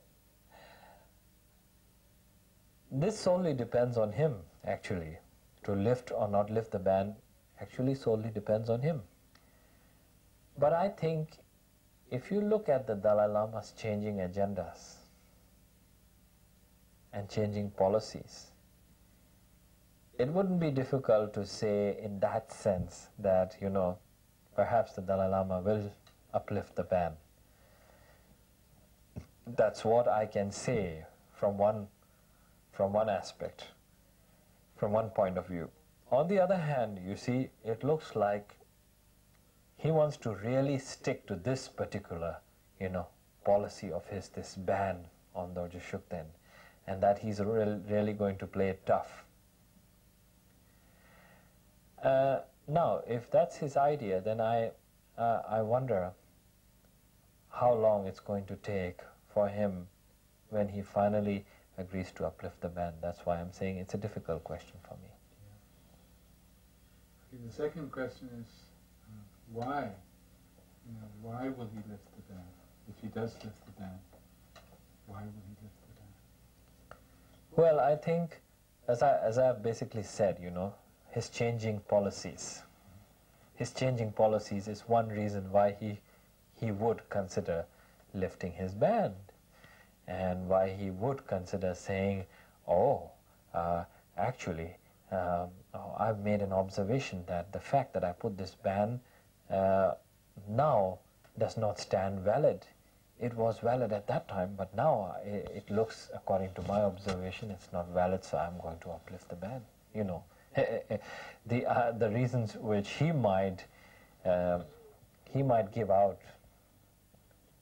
This solely depends on him, actually. To lift or not lift the ban actually solely depends on him. But I think if you look at the Dalai Lama's changing agendas and changing policies, it wouldn't be difficult to say in that sense that, perhaps the Dalai Lama will uplift the ban. That's what I can say from one aspect, from one point of view. On the other hand, you see, it looks like he wants to really stick to this particular, policy of his, this ban on Dorje Shugden, and that he's really going to play it tough. Now, if that's his idea, then I wonder how long it's going to take for him when he finally agrees to uplift the ban. That's why I'm saying it's a difficult question for me. Okay, the second question is, why? Why will he lift the ban? If he does lift the ban, why will he lift the ban? Well, I think, as I've basically said, his changing policies. His changing policies is one reason why he would consider lifting his ban, and why he would consider saying, oh, actually, I've made an observation that the fact that I put this ban now does not stand valid. It was valid at that time, but now it looks, according to my observation, it's not valid, so I'm going to uplift the ban. The reasons which he might give out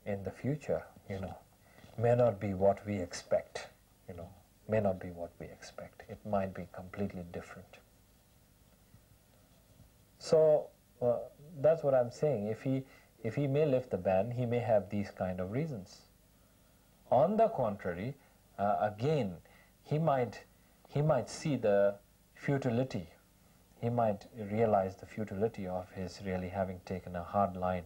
in the future, may not be what we expect. May not be what we expect. It might be completely different. So that's what I'm saying. If he may lift the ban, he may have these kind of reasons. On the contrary, again, he might see the futility. He might realize the futility of his really having taken a hard line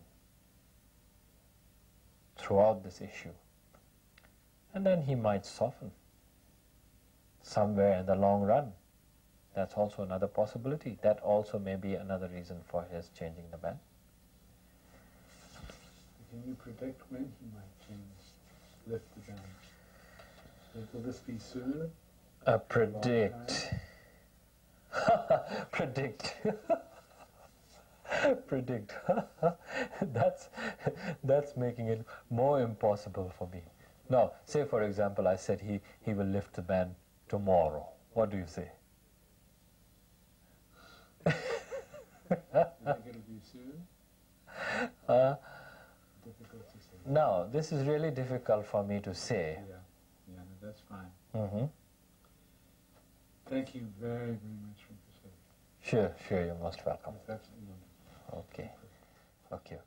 throughout this issue. And then he might soften somewhere in the long run. That's also another possibility. That also may be another reason for his changing the ban. Can you predict when he might lift the ban? Will this be soon? Predict. Predict. Predict. That's making it more impossible for me. Now, say for example, I said he will lift the ban tomorrow. What do you say? Is it going to be soon? Difficult to say. No, this is really difficult for me to say. Yeah, no, that's fine. Mm-hmm. Thank you very, very much for this. Sure, you're most welcome. That's absolutely wonderful. Okay.